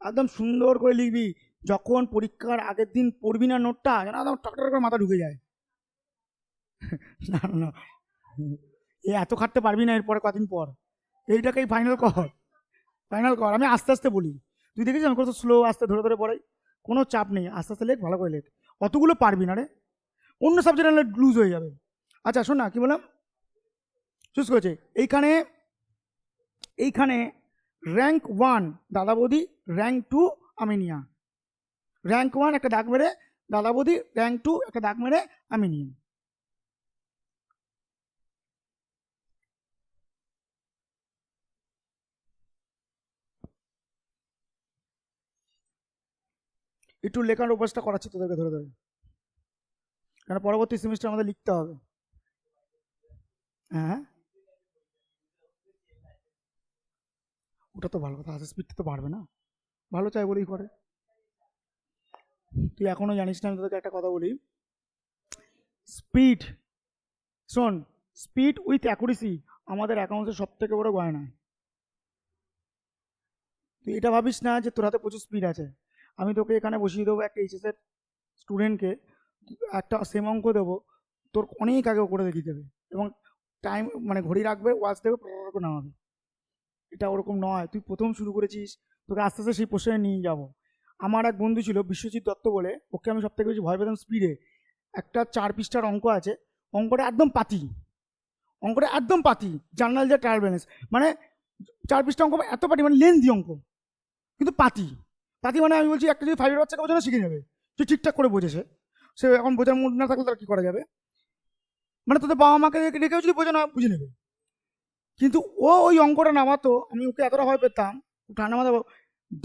একদম সুন্দর করে লিখবি, যখন পরীক্ষার আগের দিন পড়বি না নোটটা, যেন একদম টকটক করে মাথা ঢুকে যায়। না না, এ এত খাটতে পারবি না এরপরে কদিন পর, এইটাকেই ফাইনাল কর, ফাইনাল কর। আমি আস্তে আস্তে বলি, তুই দেখেছিস আমি কত স্লো, আস্তে ধরে ধরে পড়াই, কোনো চাপ নেই, আস্তে আস্তে লেখ, ভালো করে লেখ। অতগুলো পারবি না রে, অন্য সাবজেক্ট আনলে লুজ হয়ে যাবে। আচ্ছা শোন না, কি বললাম, চুজ করেছে এইখানে, এইখানে র্যাঙ্ক 1 দাদা বৌদি, র্যাঙ্ক 2 আমিনিয়া। র্যাঙ্ক 1 একটা দাগ মেরে দাদা বৌদি, র্যাঙ্ক 2 একটা দাগ মেরে আমিনিয়া। একটু লেখার অভ্যাসটা করাচ্ছি তোদেরকে ধরে ধরে, কারণ পরবর্তী সেমিস্টার আমাদের লিখতে হবে। হ্যাঁ, ওটা তো ভালো কথা, স্পিডটা তো বাড়বে না, ভালো চাই বলেই করে। তুই এখনো জানিস না, আমি তোদেরকে একটা কথা বলি, স্পিড, শোন, স্পিড উইথ অ্যাকুরেসি আমাদের অ্যাকাউন্টসের সব থেকে বড় গয়না। তুই এটা ভাবিস না যে তোর হাতে প্রচুর স্পিড আছে। আমি তোকে এখানে বসিয়ে দেবো একটা এইচএসের স্টুডেন্টকে, একটা সেম অঙ্ক দেবো, তোর অনেক আগে করে দেখিয়ে দেবে, এবং টাইম মানে ঘড়ি রাখবে, ওয়াচ দেবে, করে নামাবে। এটা ওরকম নয়, তুই প্রথম শুরু করেছিস, তোকে আস্তে আস্তে সেই পোস্টে নিয়ে যাবো। আমার এক বন্ধু ছিল বিশ্বজিৎ দত্ত বলে, ওকে আমি সব থেকে বেশি ভয় পেতাম স্পিডে। একটা 4 পৃষ্ঠার অঙ্ক আছে, অঙ্কটা একদম পাতি, অঙ্কটা একদম পাতি, জার্নাল যে ট্রায়াল ব্যালেন্স, মানে 4 পৃষ্ঠা অঙ্ক, এত পাতি মানে লেন্থি অঙ্ক, কিন্তু পাতি। পাতি মানে আমি বলছি, একটা যদি 5-এর বাচ্চাকে বোঝানো শিখে যাবে, তুই ঠিকঠাক করে বোঝেছে, সে এখন বোঝার মুড না থাকলে তার কি করা যাবে, মানে তোদের বাবা মাকে রেখেও যদি বোঝানো বুঝে নেবে। কিন্তু ও ওই অঙ্কটা নামাতো, আমি ওকে এতটা ভয় পেতাম, ঠান্ডা মাথা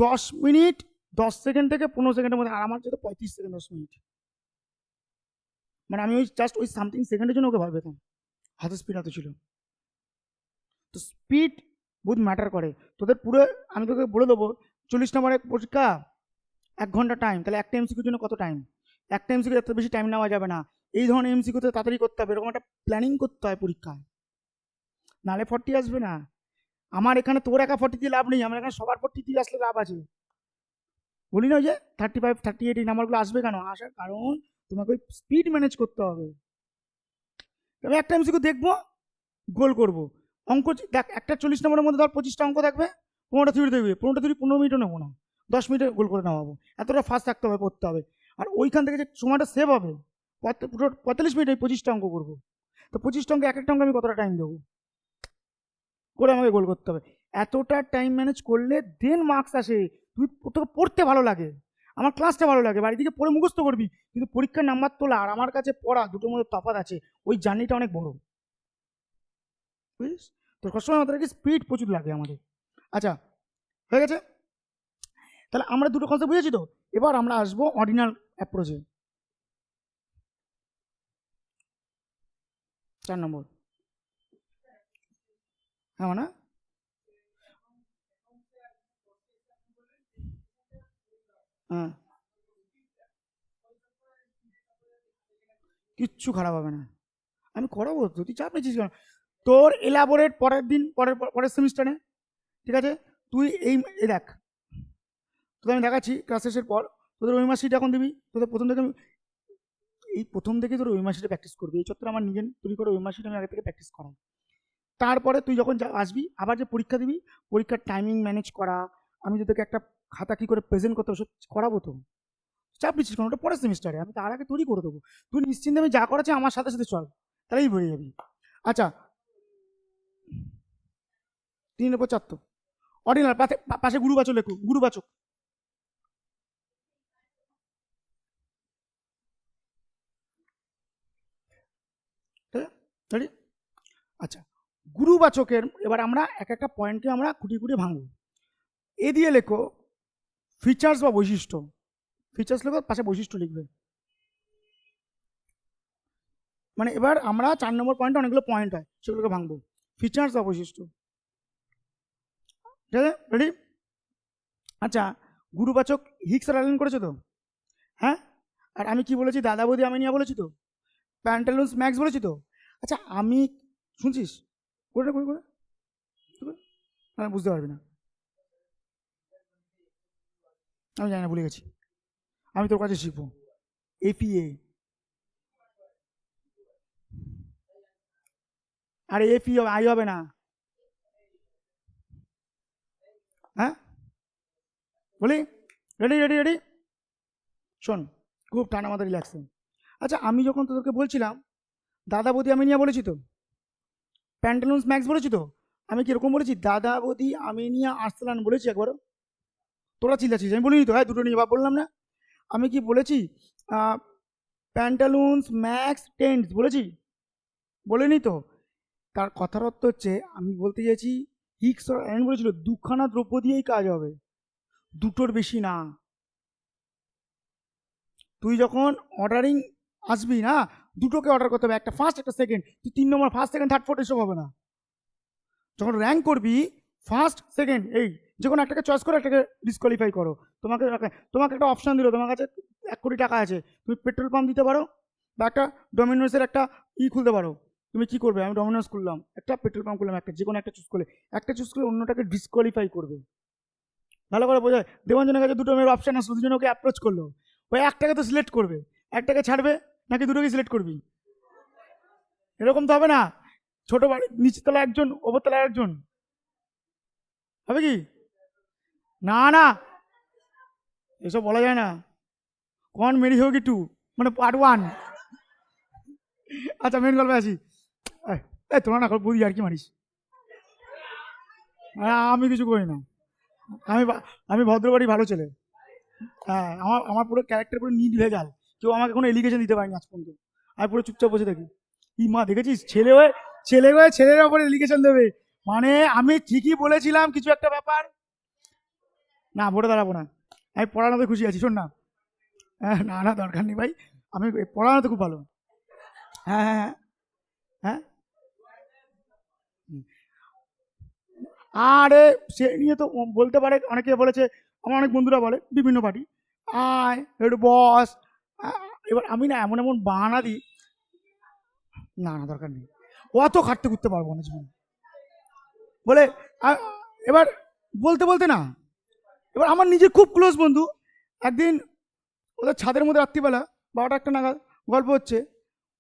10 মিনিট 10 সেকেন্ড থেকে 15 সেকেন্ডের মধ্যে, আর আমার যেত 35 সেকেন্ড 10 মিনিট, মানে আমি ওই জাস্ট ওই সামথিং সেকেন্ডের জন্য ওকে ভয় পেতাম, হাতে স্পিড এত ছিল। তো স্পিড বহুত ম্যাটার করে তোদের পুরো। আমি তোকে বলে দেবো, 40 নম্বরের পরীক্ষা, 1 ঘন্টা টাইম, তাহলে একটা এমসিকিউর জন্য কত টাইম? একটা এমসিকিউ এত বেশি টাইম নেওয়া যাবে না, এই ধরনের এমসিকিউতে তাড়াতাড়ি করতে হবে, এরকম একটা প্ল্যানিং করতে হয় পরীক্ষায়, নাহলে 40 আসবে না। আমার এখানে তোর একা 40 দিয়ে লাভ নেই, আমার এখানে সবার 40 দিয়ে আসলে লাভ আছে। বলি না ওই যে 35 38 এই নাম্বারগুলো আসবে, কেন আসার কারণ তোমাকে ওই স্পিড ম্যানেজ করতে হবে। আমি একটা এমসিকিউ দেখবো, গোল করবো। অঙ্ক দেখ, একটা 40 নম্বরের মধ্যে ধর 25টা অঙ্ক থাকবে, 15টা থিওরি থাকবে, 15টা থিওরি 15 মিনিটও নেবো না, 10 মিনিটে গোল করে নেওয়াবো। এতটা ফাস্ট থাকতে হবে, পড়তে হবে। আর ওইখান থেকে যে সময়টা সেভ হবে, পুরো 45 মিনিটে 25টা অঙ্ক করবো। তো 25টা অঙ্ক, এক একটা অঙ্ক আমি কতটা টাইম দেবো করে আমাকে গোল করতে হবে। এতটা টাইম ম্যানেজ করলে দেন মার্কস আসে। তুই, তোকে পড়তে ভালো লাগে, আমার ক্লাসটা ভালো লাগে, বাড়ি থেকে পড়ে মুখস্থ করবি, কিন্তু পরীক্ষার নাম্বার তোলা আর আমার কাছে পড়া, দুটোর মধ্যে তফাৎ আছে। ওই জার্নিটা অনেক বড়, বুঝিস? তো সবসময় আমাদেরকে স্পিড প্রচুর লাগে আমাদের। আচ্ছা, হয়ে গেছে। তাহলে আমরা দুটো কনসেপ্ট বুঝেছি তো। এবার আমরা আসবো অর্ডিনাল অ্যাপ্রোচে, 4 নম্বর। হ্যাঁ মানে হ্যাঁ, কিচ্ছু খারাপ হবে না, আমি করাবো তো, তুই চাপ নিচ্ছিস কেন? তোর এলাবোরেট পরের দিন, পরের সেমিস্টারে, ঠিক আছে? তুই এই দেখ, তোদের আমি দেখাচ্ছি ক্লাস শেষের পর। তোদের ওই মাসিটা এখন দিবি, তোদের প্রথম থেকে এই প্রথম থেকে তোর ওই মাসিটা প্র্যাকটিস করবি। এই চত্বরে আমার নিজের তৈরি করে ওই মাসিটা আমি আগে থেকে প্র্যাকটিস করাই। তারপরে তুই যখন আসবি, আবার যে পরীক্ষা দিবি, পরীক্ষার টাইমিং ম্যানেজ করা, আমি তোদেরকে একটা খাতা কী করে প্রেজেন্ট করতে হবে সব করাবো তো। চাপ নিচ্ছিস কারণ ওটা পরের সেমিস্টারে, আমি তার আগে তৈরি করে দেবো। তুই নিশ্চিন্তে আমি যা করাচ্ছি আমার সাথে সাথে চল, তাহলেই বেরিয়ে যাবি। আচ্ছা, 3/4 অর্ডিনাল, পাশে গুরুবাচক লেখো, গুরুবাচক। ঠিক আছে, রেডি? আচ্ছা, গুরুবাচকের এবার আমরা এক একটা পয়েন্টকে আমরা খুঁটিয়ে খুঁটিয়ে ভাঙবো। এ দিয়ে লেখো ফিচার্স বা বৈশিষ্ট্য, ফিচার্স লেখো, পাশে বৈশিষ্ট্য লিখবে। মানে এবার আমরা 4 নম্বর পয়েন্টে অনেকগুলো পয়েন্ট হয়, সেগুলোকে ভাঙবো। ফিচার্স বা বৈশিষ্ট্য, ঠিক আছে, রেডি? আচ্ছা, গুরুবাচক হিক্স আর অ্যালেন করেছো তো? হ্যাঁ। আর আমি কি বলেছি, দাদা বৌদি আমিনিয়া বলেছি তো, প্যান্টালুন্স ম্যাক্স বলেছি তো। আচ্ছা, আমি, শুনছিস? করে করে করে হ্যাঁ, বুঝতে পারবি না, আমি জানি না, ভুলে গেছি। আমি তোর কাছে শিখবো। এপিএ, আরে এপি আই হবে না। হ্যাঁ, বলি, রেডি রেডি রেডি, শোন, খুব ঠান্ডা মাথা রিল্যাক্সে। আচ্ছা, আমি যখন তোদেরকে বলছিলাম দাদা বৌদি আমিনিয়া বলেছি তো, প্যান্টালুন্স ম্যাক্স বলেছি তো, আমি কিরকম বলেছি? দাদা বৌদি আমিনিয়া আর্সেলান বলেছি একবারও? তোরা চিল্লাছিস, আমি বলিনি তো? হ্যাঁ, দুটো নিয়ে ভাব বললাম না? আমি কি বলেছি? প্যান্টালুন্স ম্যাক্স টেন্টস বলেছি? বলিনি তো? তার কথার অর্থ হচ্ছে, আমি বলতে চাইছি, হিক্স আর অ্যালেন বলেছিল দুখানা দ্রব্য দিয়েই কাজ হবে, দুটোর বেশি না। তুই যখন অর্ডারিং আসবি না, দুটোকে অর্ডার করতে হবে, একটা ফার্স্ট একটা সেকেন্ড। তুই 3 নম্বর, ফার্স্ট সেকেন্ড থার্ড ফোর্থ এসব হবে না। যখন র্যাঙ্ক করবি, ফার্স্ট সেকেন্ড এই যে কোনো একটাকে চয়েস করে একটাকে ডিসকোয়ালিফাই করো। তোমাকে তোমাকে একটা অপশান দিল, তোমার কাছে 1 কোটি টাকা আছে, তুমি পেট্রোল পাম্প দিতে পারো বা একটা ডোমিনোসের একটা খুলতে পারো। তুমি কি করবে? আমি ডোমিনোস খুললাম, একটা পেট্রোল পাম্প খুললাম, একটা যে কোনো একটা চুজ করলে, একটা চুজ করে অন্যটাকে ডিসকোয়ালিফাই করবে। ভালো করে বোঝায়। দেবাঞ্জনের কাছে দুটো মেয়ের অপশান আসলো, দুজনে ওকে অ্যাপ্রোচ করলো, ওই একটাকে তো সিলেক্ট করবে, একটাকে ছাড়বে, নাকি দুটোকে সিলেক্ট করবি? এরকম তো হবে না। ছোট বাড়ি, নিচের তলা একজন, ওপর তলা একজন, হবে কি? না না, এসব বলা যায় না। কন মেরি হোগি 2, মানে পার্ট 1। আচ্ছা, মেন গল্পে আসি। এই তোরা না বুঝি আর কি মারিস, আমি কিছু করি না। আমি আমি ভদ্রবাড়ি ভালো ছেলে। হ্যাঁ, আমার আমার পুরো ক্যারেক্টার পুরো নিট ভেজাল, কেউ আমাকে কোনো এলিগেশন দিতে পারেনি আজ পর্যন্ত। আমি পুরো চুপচাপ বসে থাকি। ই মা, দেখেছিস? ছেলে হয়ে ছেলের ওপরে এলিগেশন দেবে, মানে আমি ঠিকই বলেছিলাম কিছু একটা ব্যাপার। না, ভোটে দাঁড়াবো না, আমি পড়ানোতে খুশি আছি, শোন না। না না, দরকার নেই ভাই, আমি পড়ানোতে খুব ভালো। হ্যাঁ হ্যাঁ হ্যাঁ হ্যাঁ। হুম। আরে, সে নিয়ে তো বলতে পারে, অনেকে বলেছে, আমার অনেক বন্ধুরা বলে বিভিন্ন পার্টি, আয় একটু বস। এবার আমি না এমন এমন বাহানা দিই, না না, দরকার নেই, অত খাটতে করতে পারবো না জীবন বলে। আ- এবার বলতে বলতে না, এবার আমার নিজের খুব ক্লোজ বন্ধু একদিন, ওদের ছাদের মধ্যে রাত্রিবেলা 12টা 1টা নাগাদ গল্প হচ্ছে,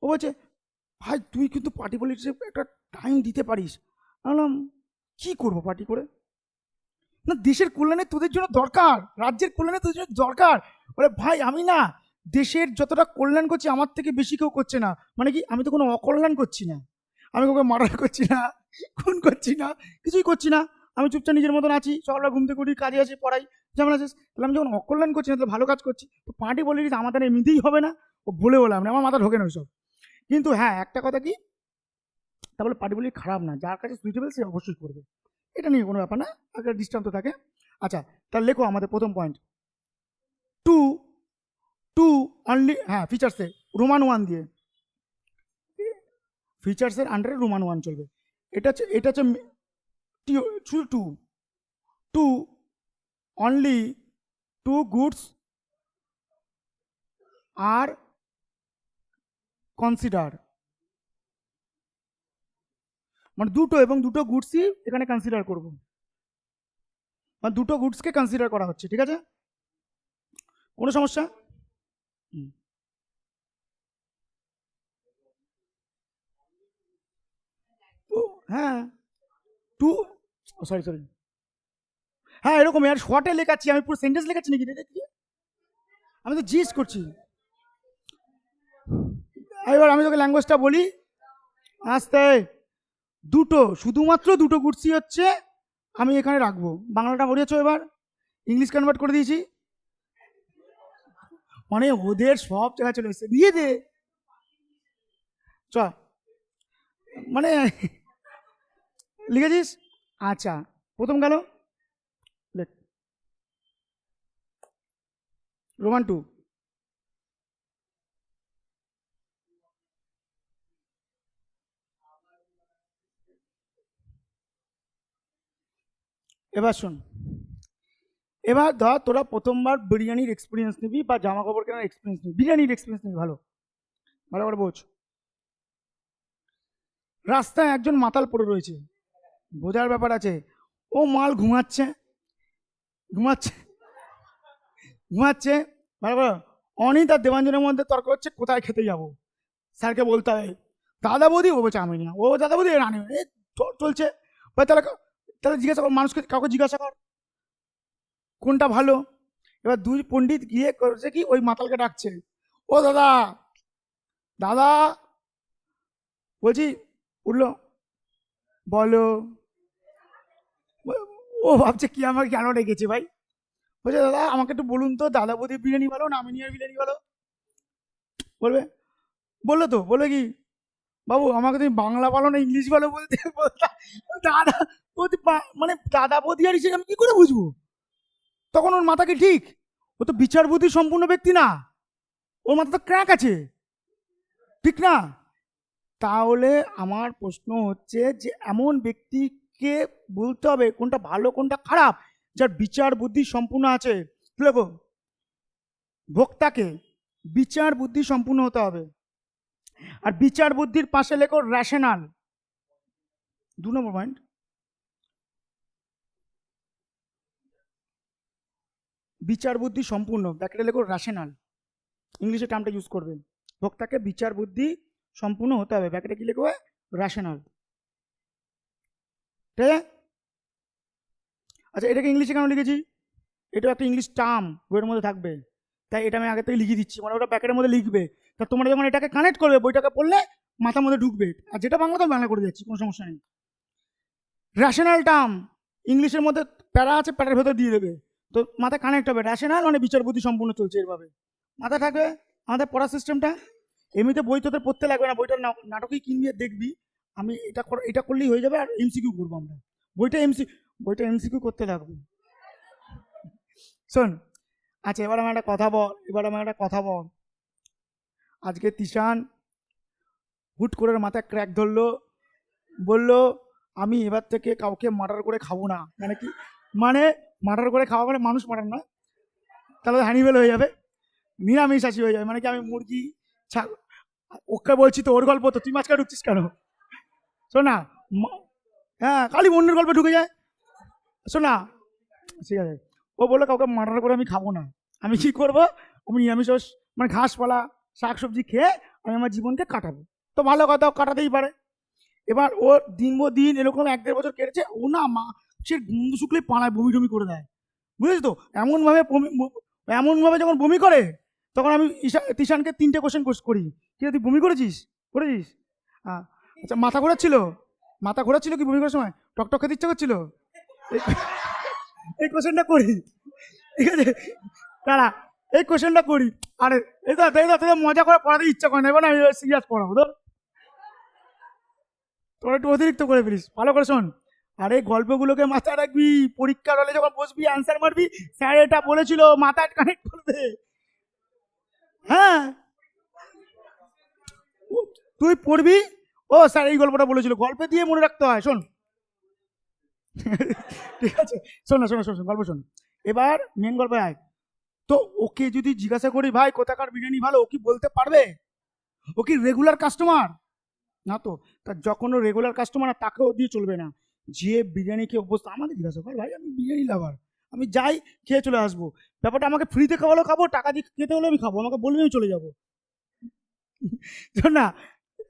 ও বলছে ভাই তুই কিন্তু পার্টি পলিটিক্সে একটা টাইম দিতে পারিস। আমি বললাম কি করবো পার্টি করে? না দেশের কল্যাণে তোদের জন্য দরকার, রাজ্যের কল্যাণে তোদের জন্য দরকার। বলে ভাই আমি না দেশের যতটা কল্যাণ করছি আমার থেকে বেশি কেউ করছে না। মানে কি আমি তো কোনো অকল্যাণ করছি না, আমি কাউকে মার্ডার করছি না, খুন করছি না, কিছুই করছি না। আমি চুপচাপ নিজের মতন আছি, সকালবেলা ঘুম থেকে উঠি, কাজে আছি, পড়াই, যেমন আছিস। তাহলে আমি যখন অকল্যাণ করছি না তাহলে ভালো কাজ করছি, তো পার্টি পলিটিক্স আমাদের এমনিতেই হবে না। ও বলে বলে আমি আমার মাথা ঢোকে না ওইসব। কিন্তু হ্যাঁ একটা কথা কি, তাহলে পার্টি পলিটিক্স খারাপ না, যার কাছে সুইটেবল সে অবশ্যই করবে, এটা নিয়ে কোনো ব্যাপার না, একটা দৃষ্টান্ত থাকে। আচ্ছা তাহলে লেখো আমাদের প্রথম পয়েন্ট, টু টু অনলি, হ্যাঁ ফিচার্সে রোমান 1 দিয়ে, ফিচার্সের আন্ডারে রোমান 1 চলবে। এটা হচ্ছে শুধু two, two only two goods are consider, মানে দুটো এবং দুটো গুডসই এখানে কনসিডার করব, মানে দুটো গুডসকে কনসিডার করা হচ্ছে, ঠিক আছে? কোনো সমস্যা? হুম। তো হ্যাঁ টু, সরি সরি, হ্যাঁ এরকম আর শর্টে লেখাচ্ছি, আমি পুরো সেন্টেন্স লেখাচ্ছি নাকি রে? আমি তো জিজ্ঞেস করছি। এবার আমি তোকে ল্যাঙ্গুয়েজটা বলি আস্তে, দুটো, শুধুমাত্র দুটো গুডসই হচ্ছে আমি এখানে রাখবো। বাংলাটা বলেছো, এবার ইংলিশ কনভার্ট করে দিয়েছি, মানে ওদের সব জায়গায় চলে এসছে, দিয়ে দে চ, মানে লিখেছিস? আচ্ছা প্রথম গেল, লেখ রোমান 2। এবার শোন, এবার ধর তোরা প্রথমবার বিরিয়ানির এক্সপিরিয়েন্স নিবি বা জামা কাপড় কেনার এক্সপিরিয়েন্স নিবি, বিরিয়ানির এক্সপিরিয়েন্স নিবি, ভালো ভালো করে বোঝ। রাস্তায় একজন মাতাল পড়ে রয়েছে, বোঝার ব্যাপার আছে, ও মাল ঘুমাচ্ছে, ঘুমাচ্ছে, ঘুমাচ্ছে, ভালো করে। অনিত আর দেবাঞ্জনের মধ্যে তর্ক হচ্ছে কোথায় খেতে যাবো, স্যারকে বলতে হবে দাদা বৌদি, ও বলছে আমি না, ও দাদা বৌদি রানি, চলছে। তাহলে তাহলে জিজ্ঞাসা কর মানুষকে, কাউকে জিজ্ঞাসা কর কোনটা ভালো। এবার দুই পণ্ডিত গিয়ে করছে কি, ওই মাতালকে ডাকছে, ও দাদা, দাদা বলছি, উঠলো, বলো। ও ভাবছে কি আমাকে কেন ডেকেছে ভাই, বলছে দাদা আমাকে একটু বলুন তো দাদা বৌদি বিরিয়ানি ভালো না আমিনিয়ার বিরিয়ানি ভালো? বলবে, বললো তো, বলে কি বাবু আমাকে তুমি বাংলা বলো না ইংলিশ বলো বলতে, দাদা বৌদি মানে দাদা বৌদি আর হিসেবে আমি কি করে বুঝবো? তখন ওর মাথা কি ঠিক? ও তো বিচার বুদ্ধি সম্পূর্ণ ব্যক্তি না, ওর মাথা তো ক্র্যাক আছে, ঠিক না? তাহলে আমার প্রশ্ন হচ্ছে যে এমন ব্যক্তিকে বলতে হবে কোনটা ভালো কোনটা খারাপ, যার বিচার বুদ্ধি সম্পূর্ণ আছে। দেখো ভোক্তাকে বিচার বুদ্ধি সম্পূর্ণ হতে হবে, আর বিচার বুদ্ধির পাশে লেখো রেশনাল, 2 নম্বর পয়েন্ট, বিচার বুদ্ধি সম্পূর্ণ, ব্যাকেটে লেখো রেশনাল, ইংলিশে টার্মটা ইউজ করবে। ভোক্তাকে বিচার বুদ্ধি সম্পূর্ণ হতে হবে, ব্যাকেটে কি লিখবে? রেশনাল, ঠিক আছে? আচ্ছা এটাকে ইংলিশে কেন লিখেছি? এটা একটা ইংলিশ টার্ম, বইয়ের মধ্যে থাকবে, তাই এটা আমি আগে থেকে লিখে দিচ্ছি, মানে ওটা প্যাকেটের মধ্যে লিখবে, তা তোমরা যখন এটাকে কানেক্ট করবে বইটাকে পড়লে মাথার মধ্যে ঢুকবে, আর যেটা বাংলা তো বাংলা করে দিচ্ছি, কোনো সমস্যা নেই। রেশনাল টার্ম ইংলিশের মধ্যে প্যারা আছে, প্যারার ভেতর দিয়ে দেবে, তো মাথায় কানেক্ট হবে, রেশনাল মানে বিচার বুদ্ধি সম্পূর্ণ চলছে, এভাবে মাথায় থাকবে আমাদের পড়ার সিস্টেমটা। এমনিতে বই তোদের পড়তে লাগবে না, বইটা নাটকই কিনবি দেখবি, আমি এটা করলেই হয়ে যাবে, আর এমসিকিউ করবো আমরা, বইটা এমসিকিউ করতে লাগবে। শোন, আচ্ছা এবার আমার একটা কথা বল, আজকে তিশান হুট করে মাথায় ক্র্যাক ধরলো, বললো আমি এবার থেকে কাউকে মার্ডার করে খাবো না, মানে কি, মানে মার্ডার করে খাওয়া মানে মানুষ মার্ডার নয়, তাহলে হ্যানিবেল হয়ে যাবে, নিরামিষাশী হয়ে যাবে, মানে কি আমি মুরগি ওকে বলছি তো ওর গল্প, তো তুই মাঝখানে ঢুকছিস কেন? শোন না, হ্যাঁ খালি অন্যের গল্পে ঢুকে যায়, শোন না, ঠিক আছে, ও বললো কাউকে মার্ডার করে আমি খাবো না, আমি কি করবো, আমি নিরামিষ মানে ঘাসপালা শাকসবজি খেয়ে আমি আমার জীবনকে কাটাবো, তো ভালো কথা, কাটাতেই পারে। এবার ও দিন এরকম 1-1.5 বছর কেটেছে, ও না মা সে গন্ধ শুকলে পাড়ায় বমি টমি করে দেয়, বুঝেছো তো? এমনভাবে যখন বমি করে, তখন আমি তিশানকে 3টে কোশ্চেন করি, কি রে, তুই বমি করেছিস? করেছিস? আচ্ছা, মাথা ঘোরাচ্ছিল কি বমি করার সময়? টকটক খেতে ইচ্ছা করছিল? এই এই কোশ্চেনটা করি, ঠিক আছে? দাঁড়া, এই কোশ্চেনটা করি। আরে তোদের মজা করে পড়াতে ইচ্ছা করে না, এবার না আমি সিরিয়াস পড়াবো তো, তোরা একটু অতিরিক্ত করে ফেলিস। ভালো করে শোন। আর এই গল্পগুলোকে মাথায় রাখবি, পরীক্ষার হলে যখন বসবি অ্যান্সার মারবি, স্যার এটা বলেছিল, মাথায় কানেক্ট করবে। হ্যাঁ, তুই পড়বি, ও স্যার এই গল্পটা বলেছিল, গল্পে দিয়ে মনে রাখতে হয়। শোন, ঠিক আছে? শোন গল্প শোন। এবার মেন গল্পে আয়। তো ওকে যদি জিজ্ঞাসা করি, ভাই কোথাকার বিরিয়ানি ভালো, ও কি বলতে পারবে? ও কি রেগুলার কাস্টমার? না তো। তা যখন ও রেগুলার কাস্টমার, তাকেও দিয়ে চলবে না। যে বিরিয়ানি খেয়ে অভ্যস্ত, আমাকে জিজ্ঞাসা কর, ভাই আমি বিরিয়ানি লাভার, আমি যাই খেয়ে চলে আসবো। ব্যাপারটা আমাকে ফ্রিতে খাওয়ালেও খাবো, টাকা দিয়ে খেতে হলে আমি খাবো, আমাকে বলবি আমি চলে যাবো। তো না,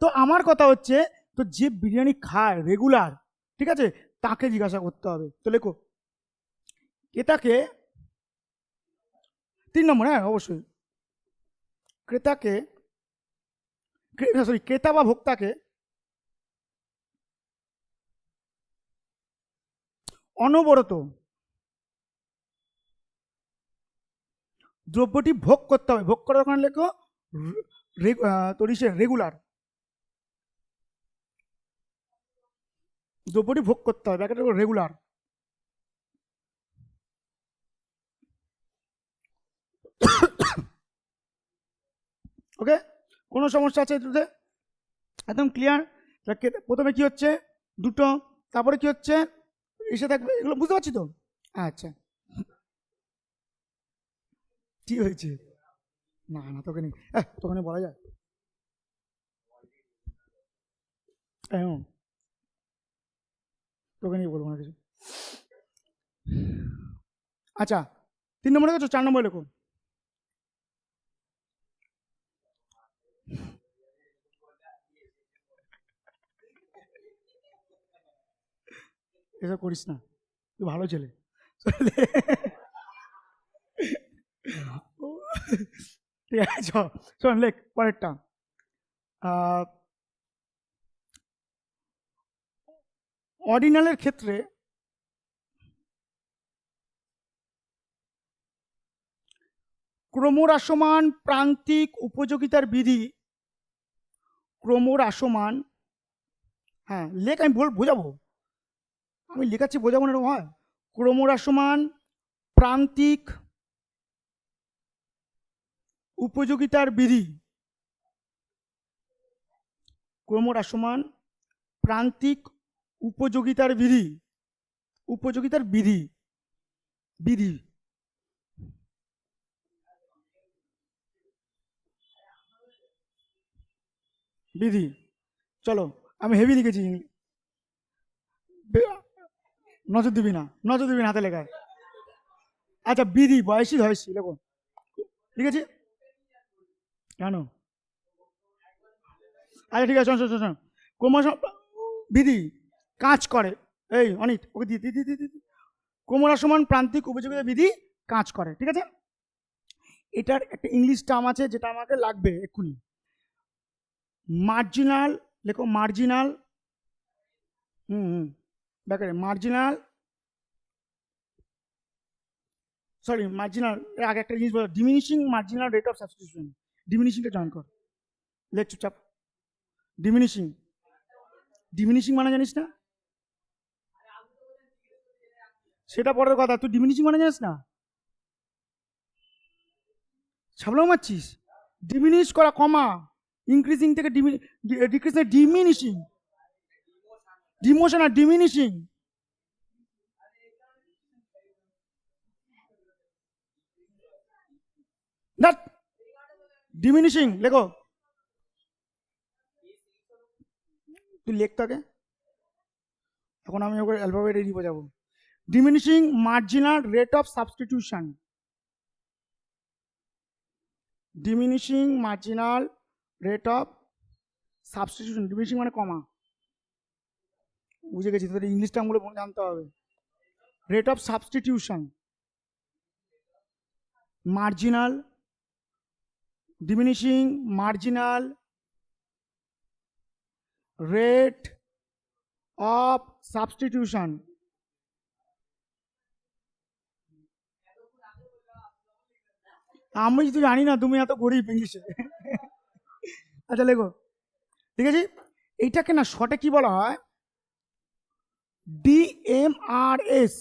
তো আমার কথা হচ্ছে, তো যে বিরিয়ানি খায় রেগুলার, ঠিক আছে, তাকে জিজ্ঞাসা করতে হবে। তো লেখো, ক্রেতাকে, 3 নম্বর, হ্যাঁ অবশ্যই, ক্রেতাকে, ক্রেতা বা ভোক্তাকে অনবরত দ্রব্যটি ভোগ করতে হবে। ভোগ করার ওখানে লেখো তোর রেগুলার, দ্রব্যটি ভোগ করতে হবে, ব্যাকেটে রেগুলার। ওকে, কোনো সমস্যা আছে এটাতে? একদম ক্লিয়ার? প্রথমে কি হচ্ছে, দুটো, তারপরে কি হচ্ছে, এসে থাকবে, এগুলো বুঝতে পারছি তো? আচ্ছা, কি হয়েছে? না না, তোকে নেই, তোকে নিয়ে বলা যায়? হ্যাঁ, তোকে নিয়ে বলবো না কিছু। আচ্ছা, 3 নম্বরে গেছো, 4 নম্বরে লেখো। এসব করিস না, তুই ভালো ছেলে। ঠিক আছে, শোন লেখ পরেরটা। অর্ডিনালের ক্ষেত্রে ক্রমহ্রাসমান প্রান্তিক উপযোগিতার বিধি, ক্রমহ্রাসমান, হ্যাঁ লেখ, আমি বোঝাবো, আমি লেখাচ্ছি, বোঝাবো না এরকম হয়? ক্রমহ্রাসমান প্রান্তিক উপযোগিতার বিধি, ক্রমহ্রাসমান প্রান্তিক উপযোগিতার বিধি, উপযোগিতার বিধি, বিধি, বিধি। চলো, আমি হেভি লিখেছি, নজর দিবি না, নজর দিবি না হাতে লেখায়। আচ্ছা, বিধি, বয়সী ধয়সী লেখো, ঠিক আছে? কেন? আচ্ছা ঠিক আছে, শোন শোন শোন শোন। ক্রমশ বিধি কাজ করে, এই অনিত ওকে দিয়ে দিয়ে দিয়ে দিয়ে, ক্রমহ্রাসমান প্রান্তিক উপযোগিতা বিধি কাজ করে, ঠিক আছে? এটার একটা ইংলিশ টার্ম আছে যেটা আমাকে লাগবে এক্ষুনি, মার্জিনাল, লেখো মার্জিনাল, হুম, ব্যাপারে মার্জিনাল, সরি মার্জিনাল, আগে একটা জিনিস বলো, diminishing marginal rate of substitution, ডিমিনিশিংটা জয়েন কর, লেখ চুপচাপ। ডিমিনিশিং, ডিমিনিশিং মানে জানিস না? সেটা পরের কথা, তুই ডিমিনিশিং মানে জানিস না? ছাবলাও মারছিস? ডিমিনিশ করা, কমা, ইনক্রিজিং থেকে ডিক্রিজ, ডিমিনিশিং, ডিমোশন আর ডিমিনিশিং। দ্যাট ডিমিনিশিং লেখো, তুই লেখ তাকে, এখন আমি ওকে অ্যালফাবেট এডি বোঝাবো। Diminishing marginal rate of substitution, diminishing marginal rate of substitution, diminishing মানে কমা। বুঝে গেছি, তোদের ইংলিশ টার্মগুলো জানতে হবে। Rate of substitution, marginal, diminishing, marginal, rate of substitution. আমি তো জানি না, তুমি এত গরিব ইংলিশে। আচ্ছা লেখো, ঠিক আছে। এইটাকে না শর্টে কি বলা হয়? ডিএমআরএস।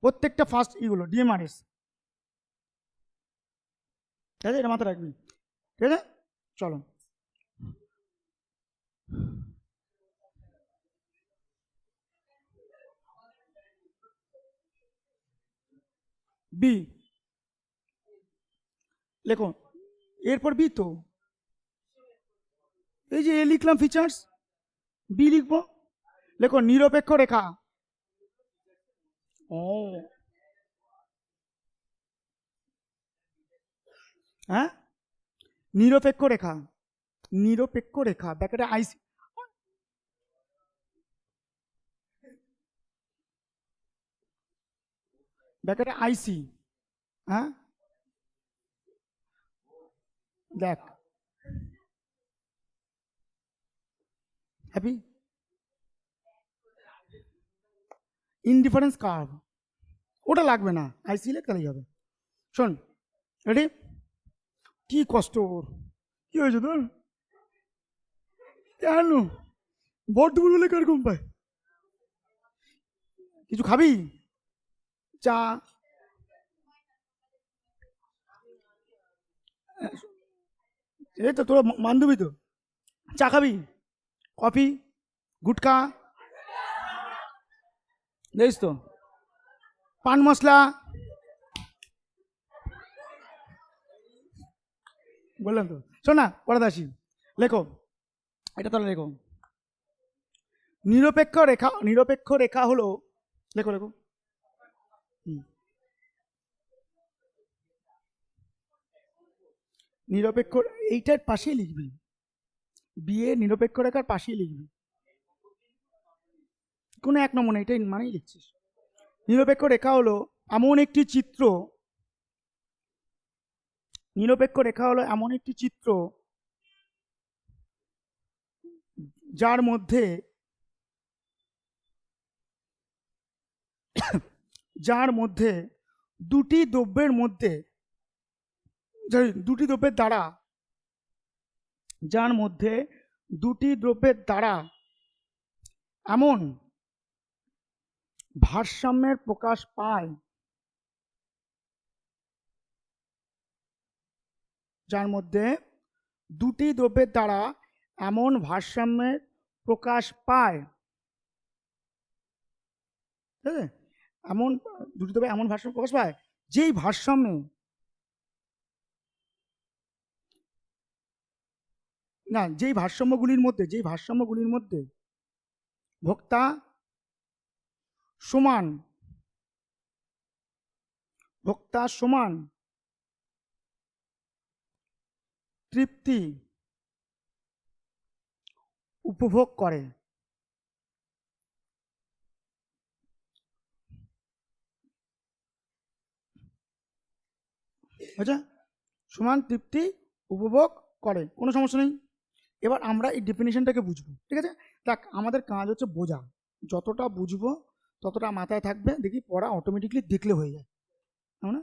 প্রত্যেকটা ফার্স্ট ইগুলো ডিএমআরএস, ঠিক আছে, এটা মাথায় রাখবি, ঠিক আছে। চলো, বি লেখো, এরপর বি তো, এই যে এ লিখলাম ফিচার্স, বি লিখবো। লেখো নিরপেক্ষ রেখা। ও হ্যাঁ, নিরপেক্ষ রেখা, নিরপেক্ষ রেখা ব্যাকেটে আইসি, ব্যাকেটে আইসি। হ্যাঁ দেখ, হ্যাপি ইনডিফারেন্স কার্ভ, ওটা লাগবে না, আইসি লেখ তাহলেই হবে। শোন, রেডি? কি কষ্ট ওর, কি হয়েছে তোর? কেন বড় দুপুর বলে কিরকম পায়? কিছু খাবি? চা? এই তো তোর বান্ধবী তো, চা খাবি? কফি? গুটখা? দেখিস তো, পান মশলা? বললাম তো। শোন না, পড়াতে আসি, লেখো, এটা তাহলে লেখো, নিরপেক্ষ রেখা, নিরপেক্ষ রেখা হলো, লেখো লেখো, হুম, নিরপেক্ষ, এইটার পাশেই লিখবি, বিয়ে নিরপেক্ষ রেখার পাশেই লিখবি, কোনো এক নম্বর, এটাই মানেই লিখছিস। নিরপেক্ষ রেখা হলো এমন একটি চিত্র, নিরপেক্ষ রেখা হলো এমন একটি চিত্র যার মধ্যে, যার মধ্যে দুটি দ্রব্যের মধ্যে, দুটি দ্রব্যের দ্বারা, যার মধ্যে দুটি দ্রব্যের দ্বারা এমন ভারসাম্যের প্রকাশ পায়, যার মধ্যে দুটি দ্রব্যের দ্বারা এমন ভারসাম্যের প্রকাশ পায়, ঠিক আছে, এমন দুটি দ্রব্যে এমন ভারসাম্য প্রকাশ পায়, যেই ভারসাম্যে, না যেই ভারসাম্যগুলির মধ্যে, যেই ভারসাম্যগুলির মধ্যে ভোক্তা সমান, ভোক্তা সমান তৃপ্তি উপভোগ করে, আচ্ছা, সমান তৃপ্তি উপভোগ করে, কোনো সমস্যা নেই। এবার আমরা এই ডেফিনেশনটাকে বুঝবো, ঠিক আছে। দেখ, আমাদের কাজ হচ্ছে বোঝা, যতটা বুঝবো ততটা মাথায় থাকবে, দেখি পড়া অটোমেটিকলি দেখলে হয়ে যায়, না?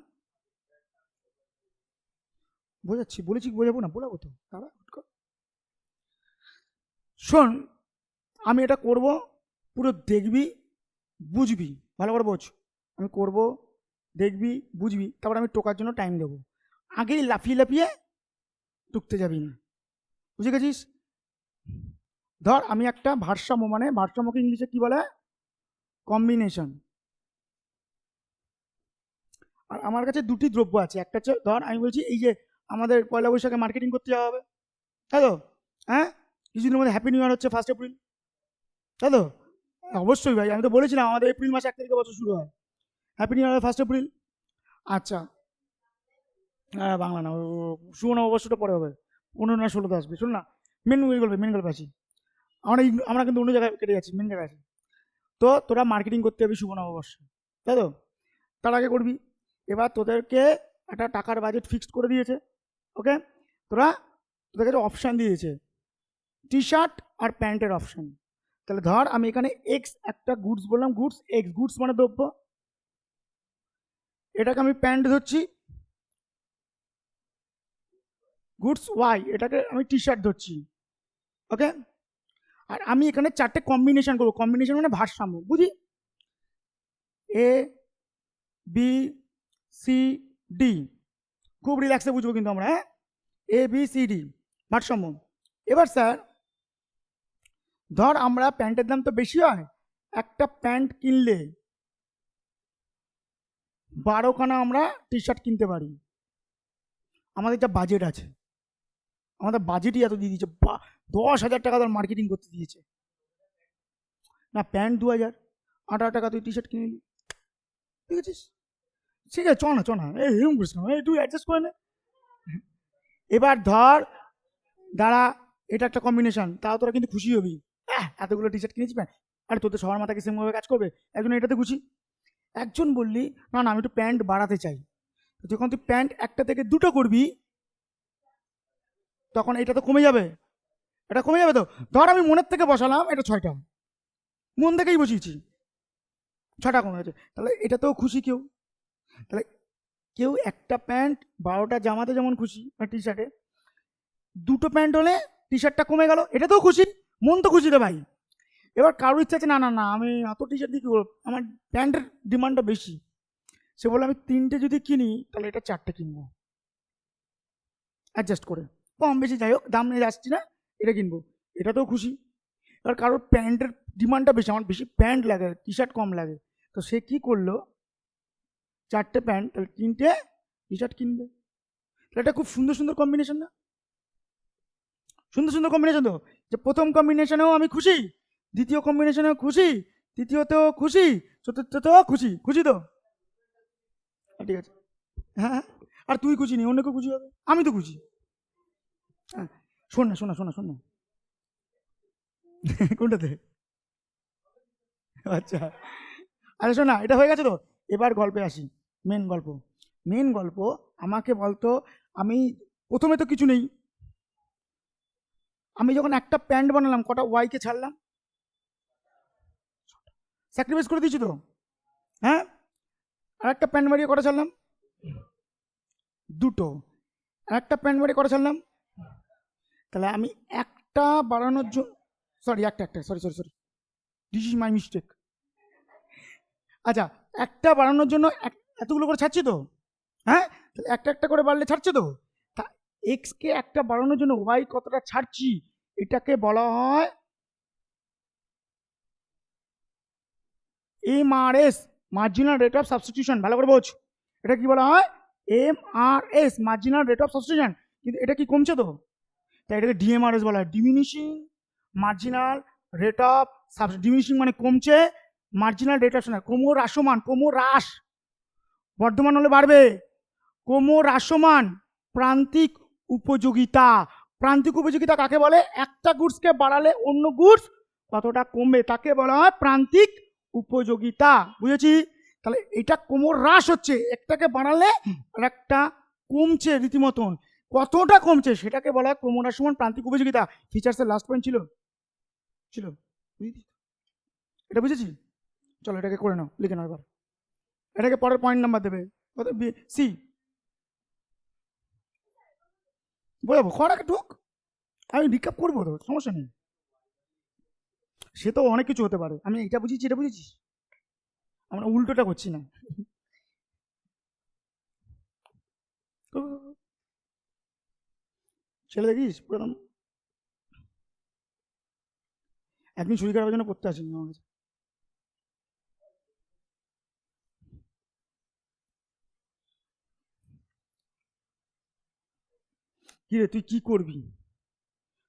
বোঝাচ্ছি, বলেছি বোঝাবো না, বলাবো তো, তারা শোন, আমি এটা করব, পুরো দেখবি, বুঝবি, ভালো করে বোঝ, আমি করব, দেখবি, বুঝবি, তারপর আমি টোকার জন্য টাইম দেবো, আগেই লাফিয়ে লাফিয়ে টুকতে যাবি না, বুঝে গেছিস? ধর আমি একটা ভারসাম্য, মানে ভারসাম্যকে ইংলিশে কি বলে? কম্বিনেশন। আর আমার কাছে দুটি দ্রব্য আছে, একটা হচ্ছে, ধর আমি বলছি এই যে আমাদের পয়লা বৈশাখে মার্কেটিং করতে যাওয়া হবে, তাই তো? হ্যাঁ, কিছুদিনের মধ্যে হ্যাপি নিউ ইয়ার হচ্ছে 1 এপ্রিল, তাই তো? অবশ্যই ভাই, আমি তো বলেছিলাম আমাদের এপ্রিল মাসে 1 তারিখে বছর শুরু হয়, হ্যাপি নিউ ইয়ার 1 এপ্রিল। আচ্ছা, হ্যাঁ বাংলা না, শুভ নববর্ষটা পরে হবে, 15 না 16তে আসবে। শোন না, মেন গল্পে আসি। আমরা কিন্তু অন্য জায়গায় কেটে যাচ্ছি, মেন জায়গায় আছি। তো তোরা মার্কেটিং করতে যাবি শুভ নববর্ষে, তাই তো? তার আগে করবি। এবার তোদেরকে একটা টাকার বাজেট ফিক্সড করে দিয়েছে, ওকে? তোরা, তোদের কাছে অপশান দিয়েছে টি শার্ট আর প্যান্টের অপশান। তাহলে ধর আমি এখানে এক্স একটা গুডস বললাম, গুডস এক্স, গুডস মানে দ্রব্য, এটাকে আমি প্যান্ট ধরছি, গুডস ওয়াই এটাকে আমি টি শার্ট ধরছি, ওকে? আর আমি এখানে চারটে কম্বিনেশন করবো, কম্বিনেশন মানে ভারসাম্য, বুঝি? এ বি সি ডি, খুব রিল্যাক্সে বুঝবো কিন্তু আমরা, হ্যাঁ? এ বি সি ডি, ভারসাম্য। এবার স্যার ধর আমরা প্যান্টের দাম তো বেশি হয়, একটা প্যান্ট কিনলে 12খানা আমরা টি শার্ট কিনতে পারি। আমাদের যা বাজেট আছে, আমাদের বাজেটই এত দিয়ে দিয়েছে, 10,000 টাকা তার মার্কেটিং করতে দিয়েছে। না প্যান্ট 2,000, 18 টাকা তুই টি শার্ট কিনে নিলি, ঠিক আছে? ঠিক আছে, চ না চ না, এই এরকম করিস না, এই তুই অ্যাডজাস্ট করে নে। এবার ধর, দাঁড়া, এটা একটা কম্বিনেশন, তাও তোরা কিন্তু খুশি হবি, এতগুলো টি শার্ট কিনেছি প্যান্ট। আরে তোদের সবার মাথা কি সেমভাবে কাজ করবে? একজন এটাতে খুশি, একজন বললি না না আমি একটু প্যান্ট বাড়াতে চাই। যখন তুই প্যান্ট একটা থেকে দুটো করবি, তখন এটা তো কমে যাবে, এটা কমে যাবে তো। ধর আমি মনের থেকে বসালাম এটা 6টা, মন থেকেই বসিয়েছি, 6টা কমে গেছে, তাহলে এটাতেও খুশি কেউ। তাহলে কেউ একটা প্যান্ট 12টা জামাতে যেমন খুশি, টি শার্টে দুটো প্যান্ট হলে টি শার্টটা কমে গেল, এটাতেও খুশি, মন তো খুশি রে ভাই। এবার কারোর ইচ্ছা আছে না না না আমি এত টি শার্ট দিয়ে কি করবো, আমার প্যান্টের ডিমান্ডটা বেশি, সে বলে আমি 3টে যদি কিনি তাহলে এটা 4টে কিনবো, অ্যাডজাস্ট করে, কম বেশি যাই হোক দাম নিয়ে যাচ্ছি না, এটা কিনবো, এটাতেও খুশি। এবার কারোর প্যান্টের ডিমান্ডটা বেশি, আমার বেশি প্যান্ট লাগে, টি শার্ট কম লাগে, তো সে কি করলো, 4টে প্যান্ট তাহলে 3টে টি শার্ট কিনবে। তাহলে এটা খুব সুন্দর সুন্দর কম্বিনেশন না? সুন্দর সুন্দর কম্বিনেশন তো, যে প্রথম কম্বিনেশনেও আমি খুশি, দ্বিতীয় কম্বিনেশনেও খুশি, তৃতীয়তেও খুশি, চতুর্থতেও খুশি, খুশি তো? ঠিক আছে, হ্যাঁ হ্যাঁ। আর তুই খুশি নি, অন্য কেউ খুশি হবে, আমি তো খুশি। হ্যাঁ, শোন না শোন না শোন না শোন না, কোনটাতে? আচ্ছা, আচ্ছা শোন না, এটা হয়ে গেছে তো, এবার গল্পে আসি, মেন গল্প। মেন গল্প, আমাকে বলতো, আমি প্রথমে তো কিছু নেই, আমি যখন একটা প্যান্ট বানালাম কটা ওয়াইকে ছাড়লাম, স্যাক্রিফাইস করে দিয়েছি তো, হ্যাঁ? আর একটা প্যান্ট বাড়িয়ে কটা ছাড়লাম, দুটো। আর একটা প্যান্ট বাড়িয়ে কটা ছাড়লাম, তাহলে আমি একটা বাড়ানোর জন্য, সরি একটা একটা sorry sorry sorry, this is my mistake. আচ্ছা, একটা বাড়ানোর জন্য এতগুলো করে ছাড়ছি তো, হ্যাঁ? তাহলে একটা একটা করে বাড়লে ছাড়ছে তো, তা এক্স কে একটা বাড়ানোর জন্য ওয়াই কতটা ছাড়ছি, এটাকে বলা হয় Mrs, marginal rate of substitution. ভালো করে বোঝ, এটা কি বলা হয়? Mrs, marginal rate of substitution. কিন্তু এটা কি কমছে তো, তাই এটাকে ডিএমআরএস বলা হয়, diminishing marginal rate of substitution. Diminishing মানে কমছে, মার্জিনাল রেট অফ ক্রমহ্রাসমান, ক্রমহ্রাস, বর্ধমান হলে বাড়বে, ক্রমহ্রাসমান প্রান্তিক উপযোগিতা। প্রান্তিক উপযোগিতা কাকে বলে? একটা গুডসকে বাড়ালে অন্য গুডস কতটা কমবে তাকে বলা হয় প্রান্তিক উপযোগিতা, বুঝেছি? তাহলে এটা ক্রমহ্রাস হচ্ছে, একটাকে বাড়ালে আর একটা কমছে রীতিমতন, কতটা কমছে সেটাকে বলা হয় ক্রমহ্রাসমান প্রান্তিক উপযোগিতা। ফিচার্সের লাস্ট পয়েন্ট ছিল, ছিল, এটা বুঝেছি? চলো এটাকে করে নাও, লিখে নাও এবার, এটাকে পরের পয়েন্ট নাম্বার দেবে, কত? সি, বলবো খরাকে ঢুক, আমি রিকাপ করবো তো, সমস্যা নেই। সে তো অনেক কিছু হতে পারে, আমি এটা বুঝেছি এটা বুঝেছিস, আমরা উল্টোটা করছি না। তো ছেলে দেখিস প্রথম একদিন শরীর খারাপের জন্য পড়তে আসেনি আমার কাছে। কি রে তুই কি করবি?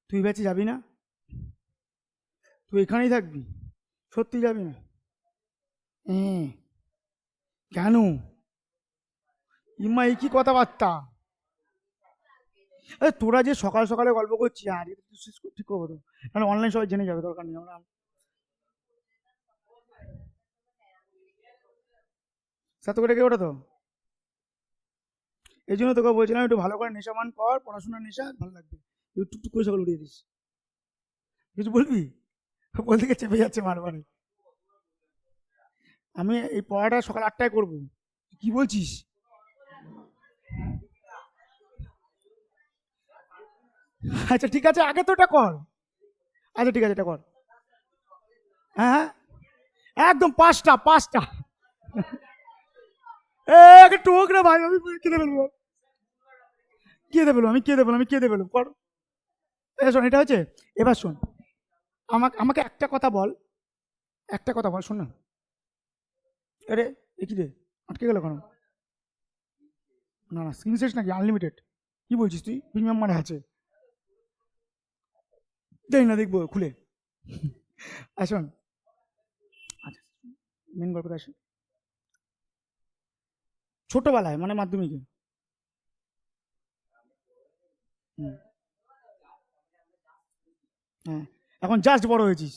তুই ব্যাচে যাবি না? তুই এখানেই থাকবি? সত্যি যাবি না? হ্যাঁ, কেন? ইমা এই কি কথাবার্তা? আরে তোরা যে সকাল সকালে গল্প করছি আর এটা তো শেষ ঠিক করবো তো, নাহলে অনলাইন সবাই জেনে যাবে, দরকার নেই আমরা সাথে করে কে ওটা তো। এই জন্য তোকে বলছিলাম একটু ভালো করে নেশা মান কর, পড়াশোনার নেশা ভালো লাগবে। একটু টুকটুক করে সকাল উঠিয়ে দিস। কিছু বলবি? বলতে গিয়ে চেপে যাচ্ছে বারবার। আমি এই পড়াটা সকাল 8টায় করবো। কি বলছিস? আচ্ছা ঠিক আছে, আগে তো ওটা কর। আচ্ছা ঠিক আছে, এটা কর। হ্যাঁ হ্যাঁ, একদম 5টা। এ আগে টোক রে ভাই, আমি কেঁদে ফেলবো। আমি কেঁদে ফেলবো কর। শোন, এটা হচ্ছে, এবার শোন, আমাকে আমাকে একটা কথা বল, একটা কথা বল, শোন না। আরে এ কি রে, আটকে গেল কেন? না না, স্ক্রিন শেষ নাকি আনলিমিটেড? কি বলছিস তুই? প্রিমিয়াম মানে আছে? জানি না, দেখবো খুলে। আর শোন, আচ্ছা মেন গল্পটা আসে। ছোটবেলায় মানে মাধ্যমিকে। হুম, হ্যাঁ, এখন জাস্ট বড় হয়েছিস।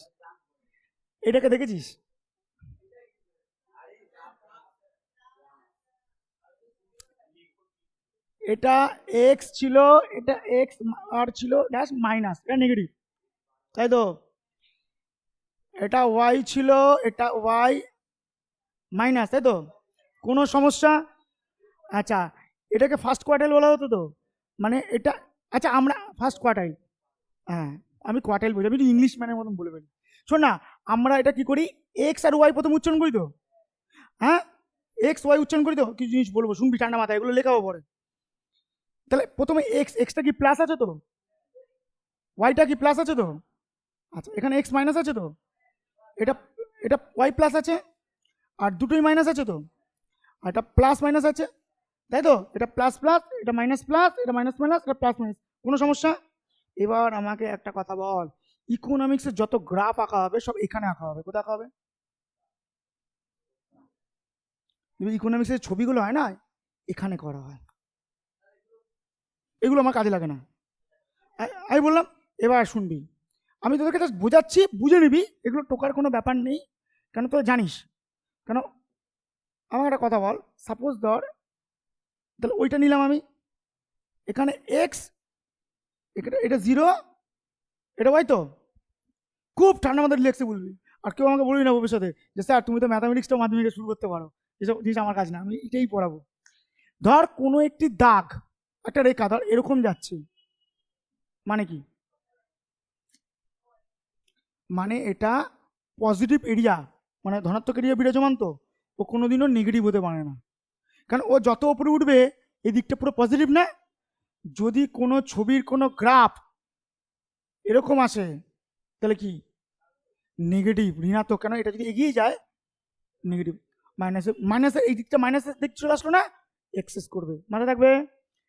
এটাকে দেখেছিস? এটা এক্স ছিল, এটা এক্স আর ছিল ড্যাশ মাইনাস, এটা নেগেটিভ, তাই তো? এটা ওয়াই ছিল, এটা ওয়াই মাইনাস, তাই তো? কোনো সমস্যা? আচ্ছা, এটাকে ফার্স্ট কোয়ার্টাইল বলা হতো তো, মানে এটা, আচ্ছা আমরা ফার্স্ট কোয়ার্টাইল, হ্যাঁ, আমি কোয়ার্টাইল বলি, আমি ইংলিশ ম্যানের মতন বলে ফেলি। শোন না, আমরা এটা কি করি, এক্স আর ওয়াই প্রথম উচ্চারণ করি তো, হ্যাঁ, এক্স ওয়াই উচ্চারণ করি তো, কিছু জিনিস বলবো শুনবি ঠান্ডা মাথায়, এগুলো লেখাবো পরে। তাহলে প্রথমে এক্স, এক্সটা কি প্লাস আছে তো, ওয়াইটা কি প্লাস আছে তো, আচ্ছা এখানে এক্স মাইনাস আছে তো, এটা এটা ওয়াই প্লাস আছে, আর দুটোই মাইনাস আছে তো, আর এটা প্লাস মাইনাস আছে, তাই তো? এটা প্লাস প্লাস, এটা মাইনাস প্লাস, এটা মাইনাস মাইনাস, এটা প্লাস মাইনাস, কোনো সমস্যা? এবার আমাকে একটা কথা বল, ইকোনমিক্সের যত গ্রাফ আঁকা হবে সব এখানে আঁকা হবে, কোথায় আঁকা হবে? ইকোনমিক্সের ছবিগুলো হয় না, এখানে করা হয়। এগুলো আমার কাজে লাগে না। আমি বললাম, এবার শুনবি, আমি তোদেরকে জাস্ট বোঝাচ্ছি, বুঝে নিবি, এগুলো টোকার কোনো ব্যাপার নেই, কেন তোরা জানিস কেন। আমার একটা কথা বল, সাপোজ ধর, তাহলে ওইটা নিলাম আমি, এখানে এক্স, এটা জিরো, এটা ওয়াই তো, খুব ঠান্ডা মাথায় রিল্যাক্সে বলবি। আর কেউ আমাকে বলবি না ভবিষ্যতে যে স্যার তুমি তো ম্যাথামেটিক্সটা মাধ্যমিকে শুরু করতে পারো, এসব জিনিস আমার কাজ না, আমি এটাই পড়াবো। ধর কোনো একটি দাগ, একটা রেখা ধর এরকম যাচ্ছে, মানে কি? মানে এটা পজিটিভ এরিয়া, মানে ধনাত্মক এরিয়া বিরাজমান তো, ও কোনোদিনও নেগেটিভ হতে পারে না, কারণ ও যত উপরে উঠবে এই দিকটা পুরো পজিটিভ না। যদি কোনো ছবির কোনো গ্রাফ এরকম আসে, তাহলে কি? নেগেটিভ, ঋণাত্মক, কেন এটা যদি এগিয়ে যায় নেগেটিভ, মাইনাসে মাইনাসে এই দিকটা মাইনাসের দিক চলে আসলো না, এক্সেস করবে, মাথায় থাকবে।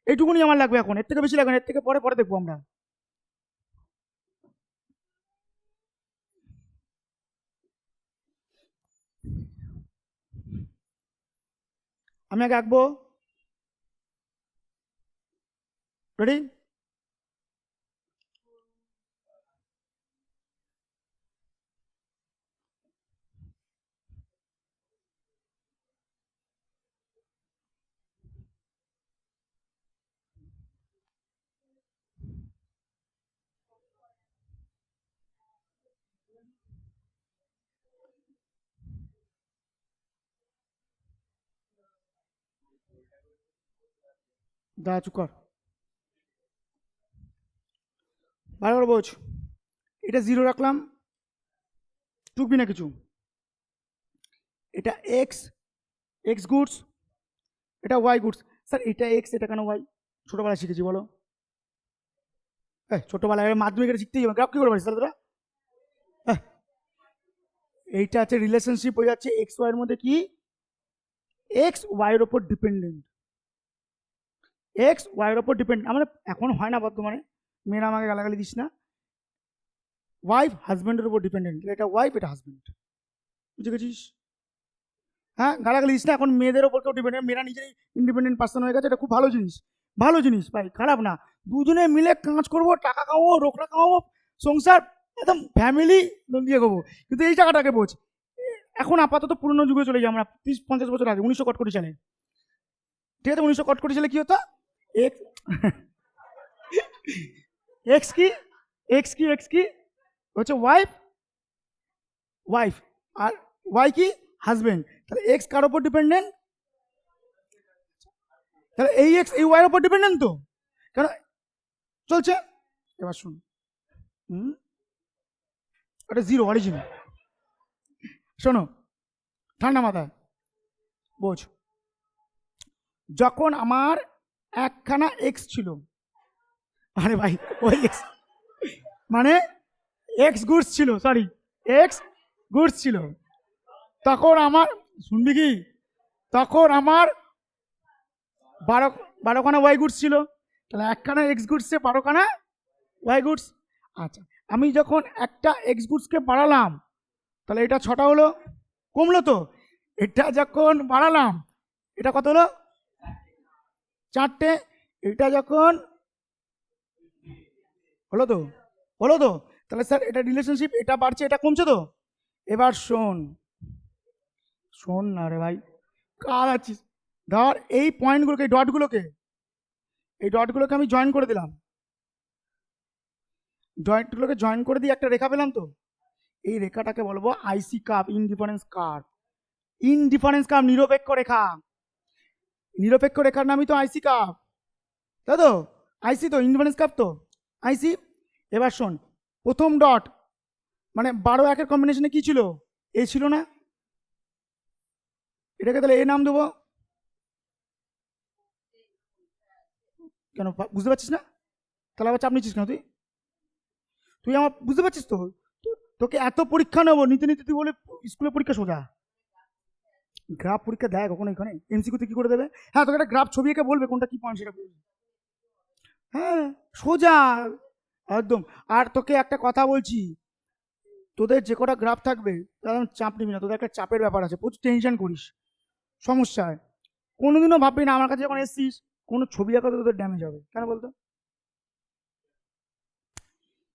এইটুকুনি আমার লাগবে এখন, এর থেকে বেশি লাগবে না, এর থেকে পরে পরে দেখবো আমরা। আমি আগে আঁকবো, রেডি? দা চুপ কর, ভালো করে বোঝ। এটা জিরো রাখলাম, টুকবি না কিছু। এটা এক্স, এক্স গুডস, এটা ওয়াই গুডস। স্যার এটা এক্স, এটা কেন ওয়াই? ছোটবেলায় শিখেছি বলো। ছোটবেলায় মাধ্যমিক শিখতেই হবে, গ্রাফ কি করে পারিস তাহলে তোরা? এহ, এইটা আছে রিলেশনশিপ, হয়ে যাচ্ছে এক্স ওয়াই এর মধ্যে কি, এক্স ওয়াই এর উপর ডিপেন্ডেন্ট, এক্স ওয়াই এর উপর ডিপেন্ড, আমার এখন হয় না বর্তমানে, মেয়েরা আমাকে গালাগালি দিস না। ওয়াইফ হাজব্যান্ডের উপর ডিপেন্ডেন্ট, এটা ওয়াইফ এটা হাজব্যান্ড, বুঝে গেছিস? হ্যাঁ, গালাগালি দিস না, এখন মেয়েদের ওপর কেউ ডিপেন্ডেন্ট, মেয়েরা নিজেই ইন্ডিপেন্ডেন্ট পার্সন হয়ে গেছে, এটা খুব ভালো জিনিস। ভালো জিনিস ভাই, খারাপ না। দুজনে মিলে কাজ করবো, টাকা কামাবো, রোকড়া কামাবো, সংসার একদম ফ্যামিলি দিয়ে করবো। কিন্তু এই জায়গাটাকে বোঝ, এখন আপাতত পুরনো যুগে চলে যাই আমরা, 30-50 বছর আগে, 1900 সালে। ঠিক আছে, 1900 সালে কি হতো? এক্স এক্স কি এক্স কি হচ্ছে ওয়াইফ, ওয়াইফ, আর ওয়াই কি হাজবেন্ড। তাহলে এক্স কার উপর ডিপেন্ডেন্ট? তাহলে এই এক্স এই ওয়াই এর উপর ডিপেন্ডেন্ট তো, কারণ চলছে। এবার শুন, ওটা জিরো অরিজিন। শোনো, ঠান্ডা মাথায় বোঝ, যখন আমার একখানা এক্স ছিল, আরে ভাই ওই এক্স মানে এক্স গুডস ছিল, সরি এক্স গুডস ছিল, তখন আমার, শুনবি কি, তখন আমার 12খানা ওয়াই গুডস ছিল। তাহলে একখানা এক্স গুডসে 12খানা ওয়াই গুডস। আচ্ছা, আমি যখন একটা এক্স গুডসকে বাড়ালাম, তাহলে এটা 6টা হলো, কমলো তো। এটা যখন বাড়ালাম, এটা কত হলো? 4টে। এটা যখন হলো তো, হলো তো। তাহলে স্যার এটা রিলেশনশিপ, এটা বাড়ছে এটা কমছে তো। এবার শোন, শোন না রে ভাই, কার আছিস, ধর এই পয়েন্টগুলোকে, এই ডটগুলোকে আমি জয়েন করে দিলাম, জয়েন্টগুলোকে জয়েন করে দিয়ে একটা রেখা পেলাম তো। এই রেখাটাকে বলবো IC curve, indifference curve. Indifference curve, নিরপেক্ষ রেখা, নিরপেক্ষ রেখার নামই তো আইসি কার্ভ, তাই তো? আইসি তো, ইনডিফারেন্স কার্ভ তো আইসি। এবার শোন, প্রথম ডট মানে 12-1 কম্বিনেশনে কি ছিল? এ ছিল না? এটাকে তাহলে এ নাম দেবো কেন? বুঝতে পারছিস না? তাহলে আবার চাপ নিচ্ছিস কেন তুই? তুই আমার বুঝতে পারছিস তো? তোকে এত পরীক্ষা নেবো, নিতে নিতে তুই বলে স্কুলে পরীক্ষা সোজা। গ্রাফ পরীক্ষা দেয় কখনো এখানে? এমসিকিউতে কি করে দেবে? হ্যাঁ, তোকে একটা গ্রাফ ছবি এঁকে বলবে কোনটা কি পয়েন্ট সেটা বলবে। হ্যাঁ, সোজা একদম। আর তোকে একটা কথা বলছি, তোদের যে কটা গ্রাফ থাকবে তেমন চাপ নিবি না, তোদের একটা চাপের ব্যাপার আছে, প্রচুর টেনশন করিস, সমস্যা হয়। কোনোদিনও ভাববি না আমার কাছে যখন এসছিস কোনো ছবি আঁকাতে তোদের ড্যামেজ হবে, কেন বলতো?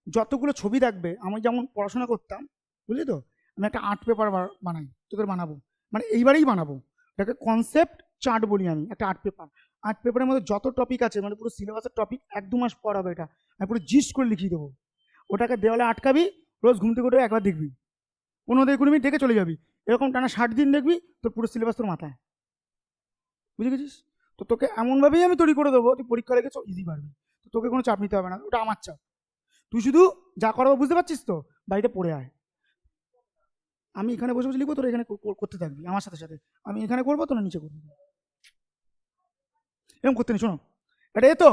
যতগুলো ছবি থাকবে, আমি যেমন পড়াশোনা করতাম, বুঝলি তো, আমি একটা আর্ট পেপার বানাই, তোদের বানাবো, মানে এইবারেই বানাবো। এটাকে কনসেপ্ট চার্ট বলি আমি, একটা আর্ট পেপার। আর্ট পেপারের মধ্যে যত টপিক আছে, মানে পুরো সিলেবাসের টপিক, 1-2 মাস পর হবে এটা, আমি পুরো জিস্ট করে লিখিয়ে দেবো। ওটাকে দেওয়ালে আটকাবি, রোজ ঘুম থেকে উঠে একবার দেখবি, 15-20 মিনিট দেখে চলে যাবি, এরকম টানা 60 দিন দেখবি, তোর পুরো সিলেবাস তোর মাথায়, বুঝে গেছিস? তো তোকে এমনভাবেই আমি তৈরি করে দেবো, তুই পরীক্ষা লেগেছ ইজি পারবি, তো তোকে কোনো চাপ নিতে হবে না, ওটা আমার চাপ। তুই শুধু যা করাবো বুঝতে পারছিস তো, বাড়িতে পড়ে আয়। আমি এখানে বসে বসে লিখবো, তোর এখানে করতে থাকবি আমার সাথে সাথে, আমি এখানে করবো, তোর নিচে করবি, এরকম করতে নি। শোনো, এটা এ তো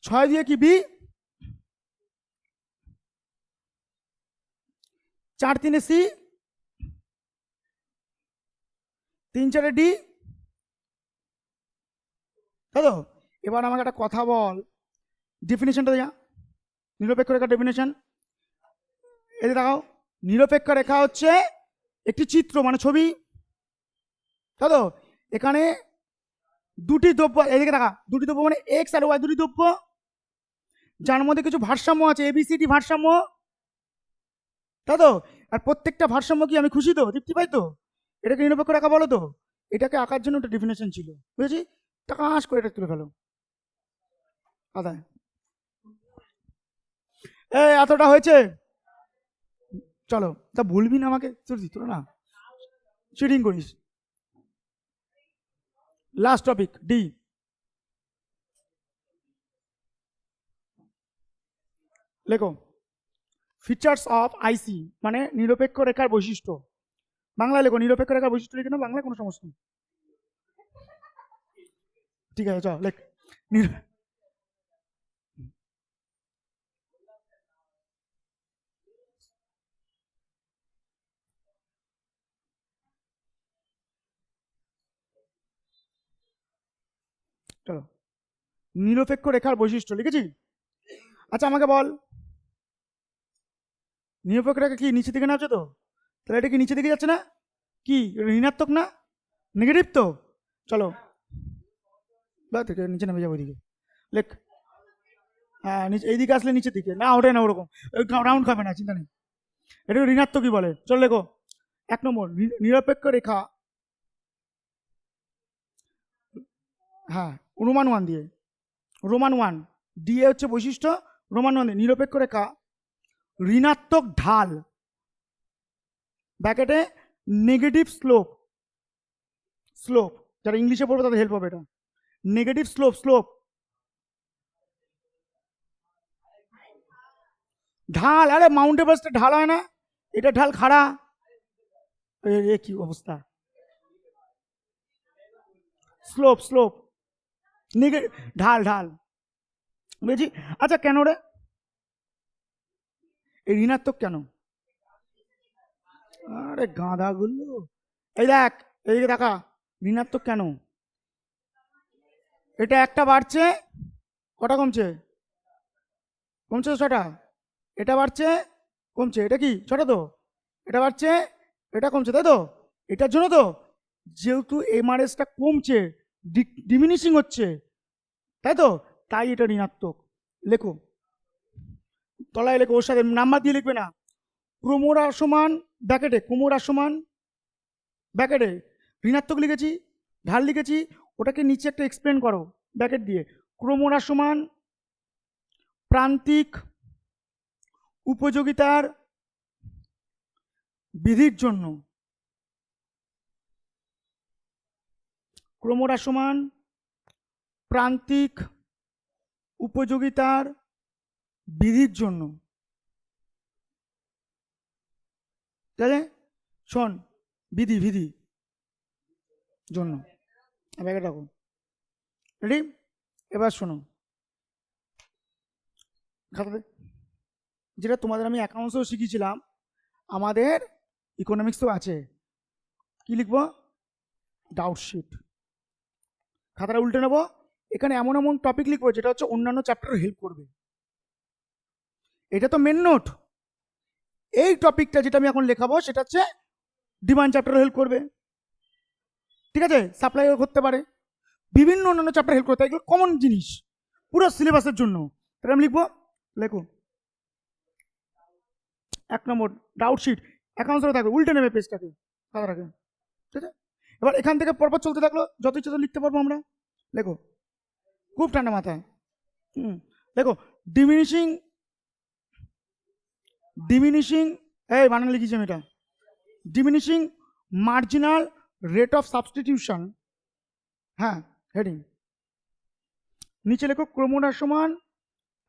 6 দিয়ে কি বি, 4-3 সি, 3-4 ডি, তাই তো? এবার আমাকে একটা কথা বল, ডেফিনেশনটা যা, নিরপেক্ষ রেখার ডেফিনেশন এতে দেখাও। নিরপেক্ষ রেখা হচ্ছে একটি চিত্র, মানে ছবি, তাই তো? এখানে দুটি দ্রব্য, এদিকে দেখা, দুটি দ্রব্য মানে এক্স আর ওয়াই, দুটি দ্রব্য যার মধ্যে কিছু ভারসাম্য আছে, এবিসিডি ভারসাম্য, তাই তো? আর প্রত্যেকটা ভারসাম্য কি আমি খুশি তো, তৃপ্তি পাই তো? এটাকে নিরপেক্ষ রেখা বলো তো। এটাকে আঁকার জন্য একটা ডেফিনেশন ছিল, বুঝেছি? টাকাস করে এটা তুলে ফেলো আদায়। এতটা হয়েছে, চলো। তা বলবি না আমাকে, তোরা না চিটিং করিস। লাস্ট টপিক ডি, লেখো ফিচার্স অফ আইসি, মানে নিরপেক্ষ রেখার বৈশিষ্ট্য। বাংলায় লেখো, নিরপেক্ষ রেখার বৈশিষ্ট্য লিখে নাও, বাংলায় কোনো সমস্যা নেই। ঠিক আছে, চল লেখ। চলো, নিরপেক্ষ রেখার বৈশিষ্ট্য লিখেছি। আচ্ছা আমাকে বল, নিরপেক্ষ রেখা কি নিচে দিকে নামছে তো? তাহলে এটা কি নিচে দিকে যাচ্ছে না? কি ঋণাত্মক না নেগেটিভ তো? চলো থেকে নিচে নেমে যাবো ওইদিকে, লেখ। হ্যাঁ নিচে, এইদিকে আসলে নিচের দিকে, না ওটাই না ওরকম, রাউন্ড খাবে না, চিন্তা নেই। এটা ঋণাত্মক কি বলে, চল লেখো। 1 নম্বর, নিরপেক্ষ রেখা, হ্যাঁ রোমান 1 দিয়ে, রোমান 1, দিয়ে হচ্ছে বৈশিষ্ট্য, রোমান 1 দিয়ে নিরপেক্ষ রেখা, ঋণাত্মক ঢাল, ব্র্যাকেটে নেগেটিভ স্লোপ, স্লোপ যারা ইংলিশে পড়বে তাদের হেল্প হবে এটা, নেগেটিভ স্লোপ, স্লোপ ঢাল, আরে মাউন্ট এভারেস্টে ঢাল হয় না, এটা ঢাল খাড়া, এ কি অবস্থা, স্লোপ, স্লোপ নেগেটিভ, ঢাল, ঢাল, বুঝেছি। আচ্ছা কেন রে এই ঋণাত্মক কেন, আরে গাঁদাগুলো, এই দেখ, এইদিকে দেখা, ঋণাত্মক কেন, এটা একটা বাড়ছে, কটা কমছে, কমছে তো 6টা, এটা বাড়ছে, কমছে, এটা কি 6টা তো, এটা বাড়ছে, এটা কমছে, তাই তো, এটার জন্য তো, যেহেতু এমআরএসটা কমছে, ডিমিনিশিং হচ্ছে, তাই তো, তাই এটা ঋণাত্মক, লেখো, তলায় লেখো, ওর সাথে নাম্বার দিয়ে লিখবে না, ক্রমহ্রাসমান সমান ব্যাকেটে, ক্রমহ্রাসমান সমান ব্যাকেটে ঋণাত্মক লিখেছি, ঢাল লিখেছি, ওটাকে নিচে একটা এক্সপ্লেন করো ব্যাকেট দিয়ে, ক্রমহ্রাসমান সমান প্রান্তিক উপযোগিতার বিধির জন্য, ক্রমহ্রাসমান প্রান্তিক উপযোগিতার বিধির জন্য, ঠিক আছে, শোন, বিধি, বিধি জন্য, ব্যাকেট রাখো, রেডি, এবার শোনো, খাতাতে, যেটা তোমাদের আমি অ্যাকাউন্টসও শিখিয়েছিলাম, আমাদের ইকোনমিক্সও আছে, কি লিখবো, ডাউট শিট, খাতাটা উল্টে নেবো, এখানে এমন এমন টপিক লিখবো যেটা হচ্ছে অন্যান্য চ্যাপ্টারে হেল্প করবে, এটা তো মেন নোট, এই টপিকটা যেটা আমি এখন লেখাবো সেটা হচ্ছে ডিমান্ড চ্যাপ্টারে হেল্প করবে, ঠিক আছে, সাপ্লাই করতে পারে, বিভিন্ন অন্যান্য চ্যাপ্টার হেল্প করতে পারে, এগুলো কমন জিনিস পুরো সিলেবাসের জন্য, তাহলে আমি লিখবো, লেখো 1 নম্বর ডাউট শিট, অ্যাকাউন্টসে থাকবে, উল্টে নেবে পেজটাকে, খাতাটাকে, ঠিক আছে, এবার এখান থেকে পরপর চলতে থাকলো, যত ইচ্ছা তো লিখতে পারবো আমরা, লেখো, খুব ঠান্ডা মাথায়, দেখো, ডিমিনিশিং, ডিমিনিশিং, এই বানান লিখেছি আমি এটা, diminishing marginal rate of substitution, হ্যাঁ হেডিং, নিচে লেখো ক্রমহ্রাসমান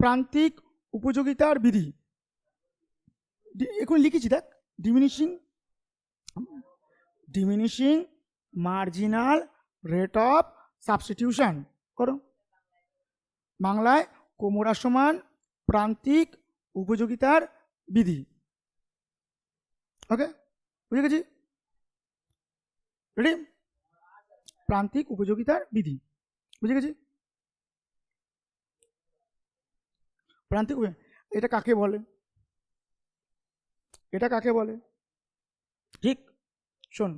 প্রান্তিক উপযোগিতার বিধি, এখন লিখেছি দেখ, diminishing, diminishing marginal rate of substitution করো, বাংলায় ক্রমহ্রাসমান প্রান্তিক উপযোগিতার বিধি, ওকে, বুঝে গেছি, রেডি, প্রান্তিক উপযোগিতার বিধি, বুঝে গেছি, প্রান্তিক, এটা কাকে বলে, এটা কাকে বলে, ঠিক, শোন,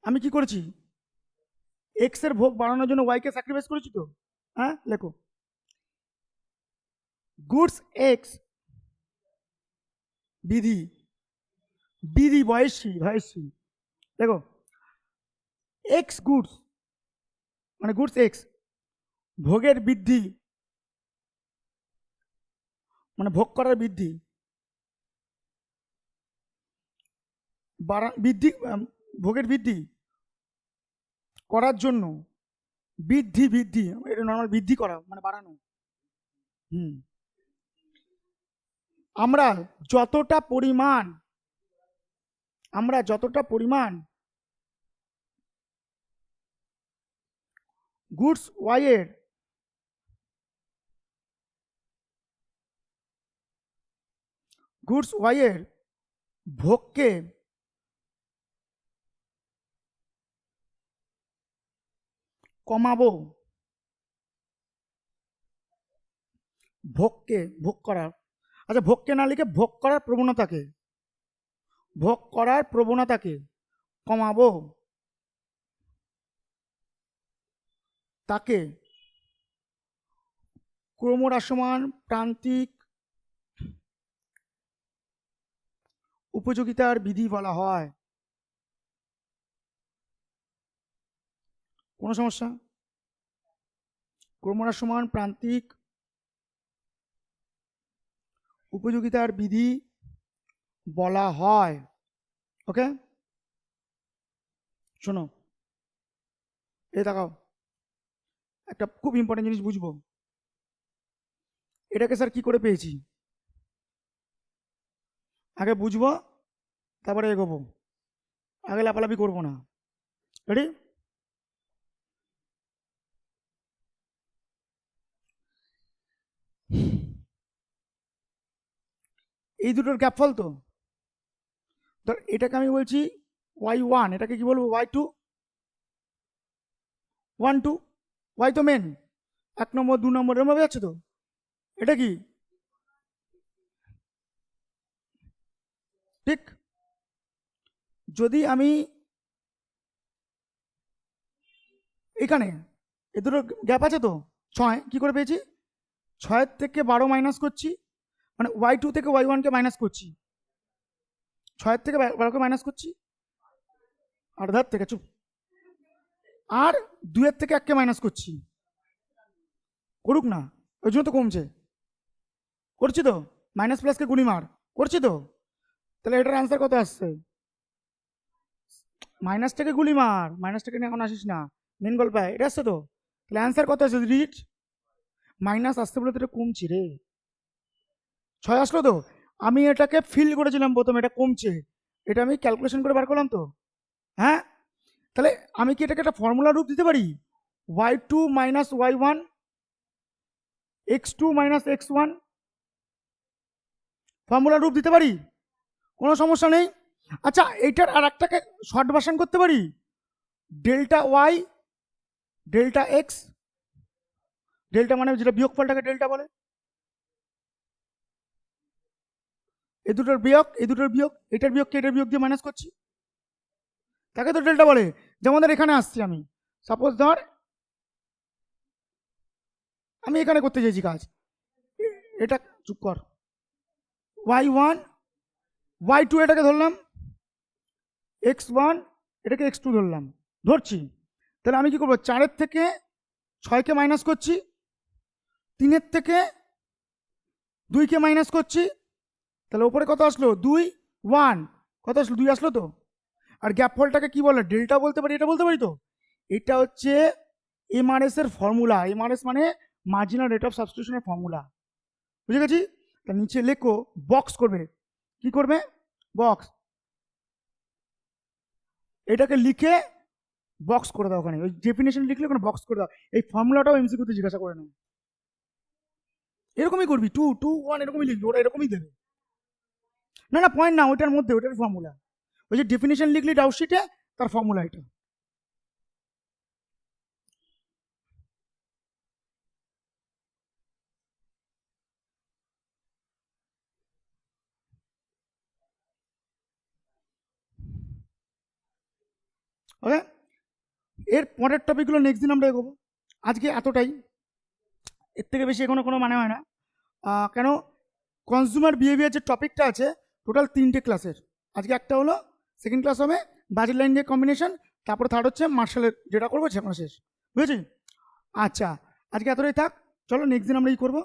আমি কি করেছি, এক্স এর ভোগ বাড়ানোর জন্য ওয়াই কে স্যাক্রিফাইস করেছি তো, হ্যাঁ লেখো, গুডস এক্স বিধি, বিধি বয়সী, বয়সী, দেখো, এক্স গুডস মানে গুডস এক্স, ভোগের বৃদ্ধি মানে ভোগ করার বৃদ্ধি, বৃদ্ধি, ভোগের বৃদ্ধি করার জন্য, বৃদ্ধি, বৃদ্ধি এটা নর্মাল, বৃদ্ধি করা মানে বাড়ানো, হুম, আমরা যতটা পরিমাণ, আমরা যতটা পরিমাণ গুডস ওয়াই এর, গুডস ওয়াই এর ভোগকে কমাবো, ভোগকে, ভোগ করার, আচ্ছা ভোগকে না লিখে ভোগ করার প্রবণতাকে, ভোগ করার প্রবণতাকে কমাবো তাকে ক্রমহ্রাসমান প্রান্তিক উপযোগিতার বিধি বলা হয়। কোনো সমস্যা? ক্রমহ্রাসমান প্রান্তিক উপযোগিতার বিধি বলা হয়। ওকে, শোনো, এই দেখাও, একটা খুব ইম্পর্টেন্ট জিনিস বুঝবো। এটাকে স্যার কি করে পেয়েছি আগে বুঝবো, তারপরে এগোবো, আগে লাফালাফি করবো না। রেডি? এই দুটোর গ্যাপফল তো, ধর এটাকে আমি বলছি y1, এটাকে কি বলবো y2, 1 2, y তো মেন, 1 নম্বর 2 নম্বর এরম ভাবে যাচ্ছে তো। এটা কি ঠিক? যদি আমি এখানে এ দুটো গ্যাপ আছে তো, 6 কি করে পেয়েছি? 6 থেকে 12 মাইনাস করছি, মানে y2 থেকে y1 কে মাইনাস করছি, 6 থেকে 12 কে মাইনাস করছি, আর ধার থেকে চুপ, আর 2 থেকে 1 কে মাইনাস করছি। করুক না, ওই জন্য তো কমছে। করছি তো, মাইনাস প্লাসকে গুণি মার, করছি তো। তাহলে এটার আনসার কত আসছে? মাইনাসটাকে গুলি মার, মাইনাসটাকে নিয়ে এখন আসিস না, মেন গল্পায় এটা আসছে তো। তাহলে অ্যান্সার কত আসছে? রিড মাইনাস আসতে বলে তো এটা কমছে রে, 6 আসলো তো। আমি এটাকে ফিল করেছিলাম প্রথমে এটা কমছে, এটা আমি ক্যালকুলেশন করে বার করলাম তো। হ্যাঁ, তাহলে আমি কি এটাকে একটা ফর্মুলা রূপ দিতে পারি? y2 minus y1 x2 minus x1, formula রূপ দিতে পারি, কোনো সমস্যা নেই। আচ্ছা, এইটার আর একটাকে শর্ট ভার্সন করতে পারি, delta Y delta X, delta মানে যেটা বিয়োগফলটাকে ডেল্টা বলে, এই দুটোর বিয়োগ, এই দুটোর বিয়োগ, এটার বিয়োগকে এটার বিয়োগ দিয়ে মাইনাস করছি, তাকে তো ডেল্টা বলে। যেমন ধর এখানে আসছি আমি, সাপোজ ধর আমি এখানে করতে চাইছি কাজ, এটা চুপ কর, y1 y2 এটাকে ধরলাম, x1 এটাকে x2 ধরলাম, ধরছি। তাহলে আমি কি করবো? 4 থেকে 6 কে মাইনাস করছি, 3 থেকে 2 কে মাইনাস করছি, তাহলে উপরে কত আসলো? 2 1, কত আসলো? 2 আসলো তো। আর গ্যাপ ফলটাকে কি বলে? ডেল্টা বলতে পারি, এটা বলতে পারি তো। এটা হচ্ছে এমআরএস এর ফর্মুলা, এমআরএস মানে মার্জিনাল রেট অফ সাবস্টিটিউশনের ফর্মুলা, বুঝে গেছি? তা নিচে লেখো, বক্স করবে, কি করবে? বক্স, এটাকে লিখে বক্স করে দাও, ওখানে ওই ডেফিনেশন লিখলে ওখানে বক্স করে দাও। এই ফর্মুলাটাও এমসিকিউতে জিজ্ঞাসা করে না, এরকমই করবি, 2 2 1 এরকমই লিখবি, ওরা এরকমই দেবে। না না, পয়েন্ট না, ওইটার মধ্যে, ওইটার ফর্মুলা, ওই যে ডেফিনেশন লিখলি ডাউটশিটে, তার ফর্মুলা এটা। ওকে, এর পরের টপিকগুলো নেক্সট দিন আমরা এগোবো, আজকে এতটাই, এর থেকে বেশি এখনো কোনো মানে হয় না। কেন, কনজিউমার বিহেভিয়ার যে টপিকটা আছে টোটাল 3টে ক্লাসের, আজকে একটা হলো, সেকেন্ড ক্লাস হবে বাজেট লাইন দিয়ে কম্বিনেশন, তারপরে থার্ড হচ্ছে মার্শালের যেটা করবো সেখানে শেষ, বুঝেছি? আচ্ছা, আজকে এতটাই থাক, চলো নেক্সট দিন আমরা এই করবো।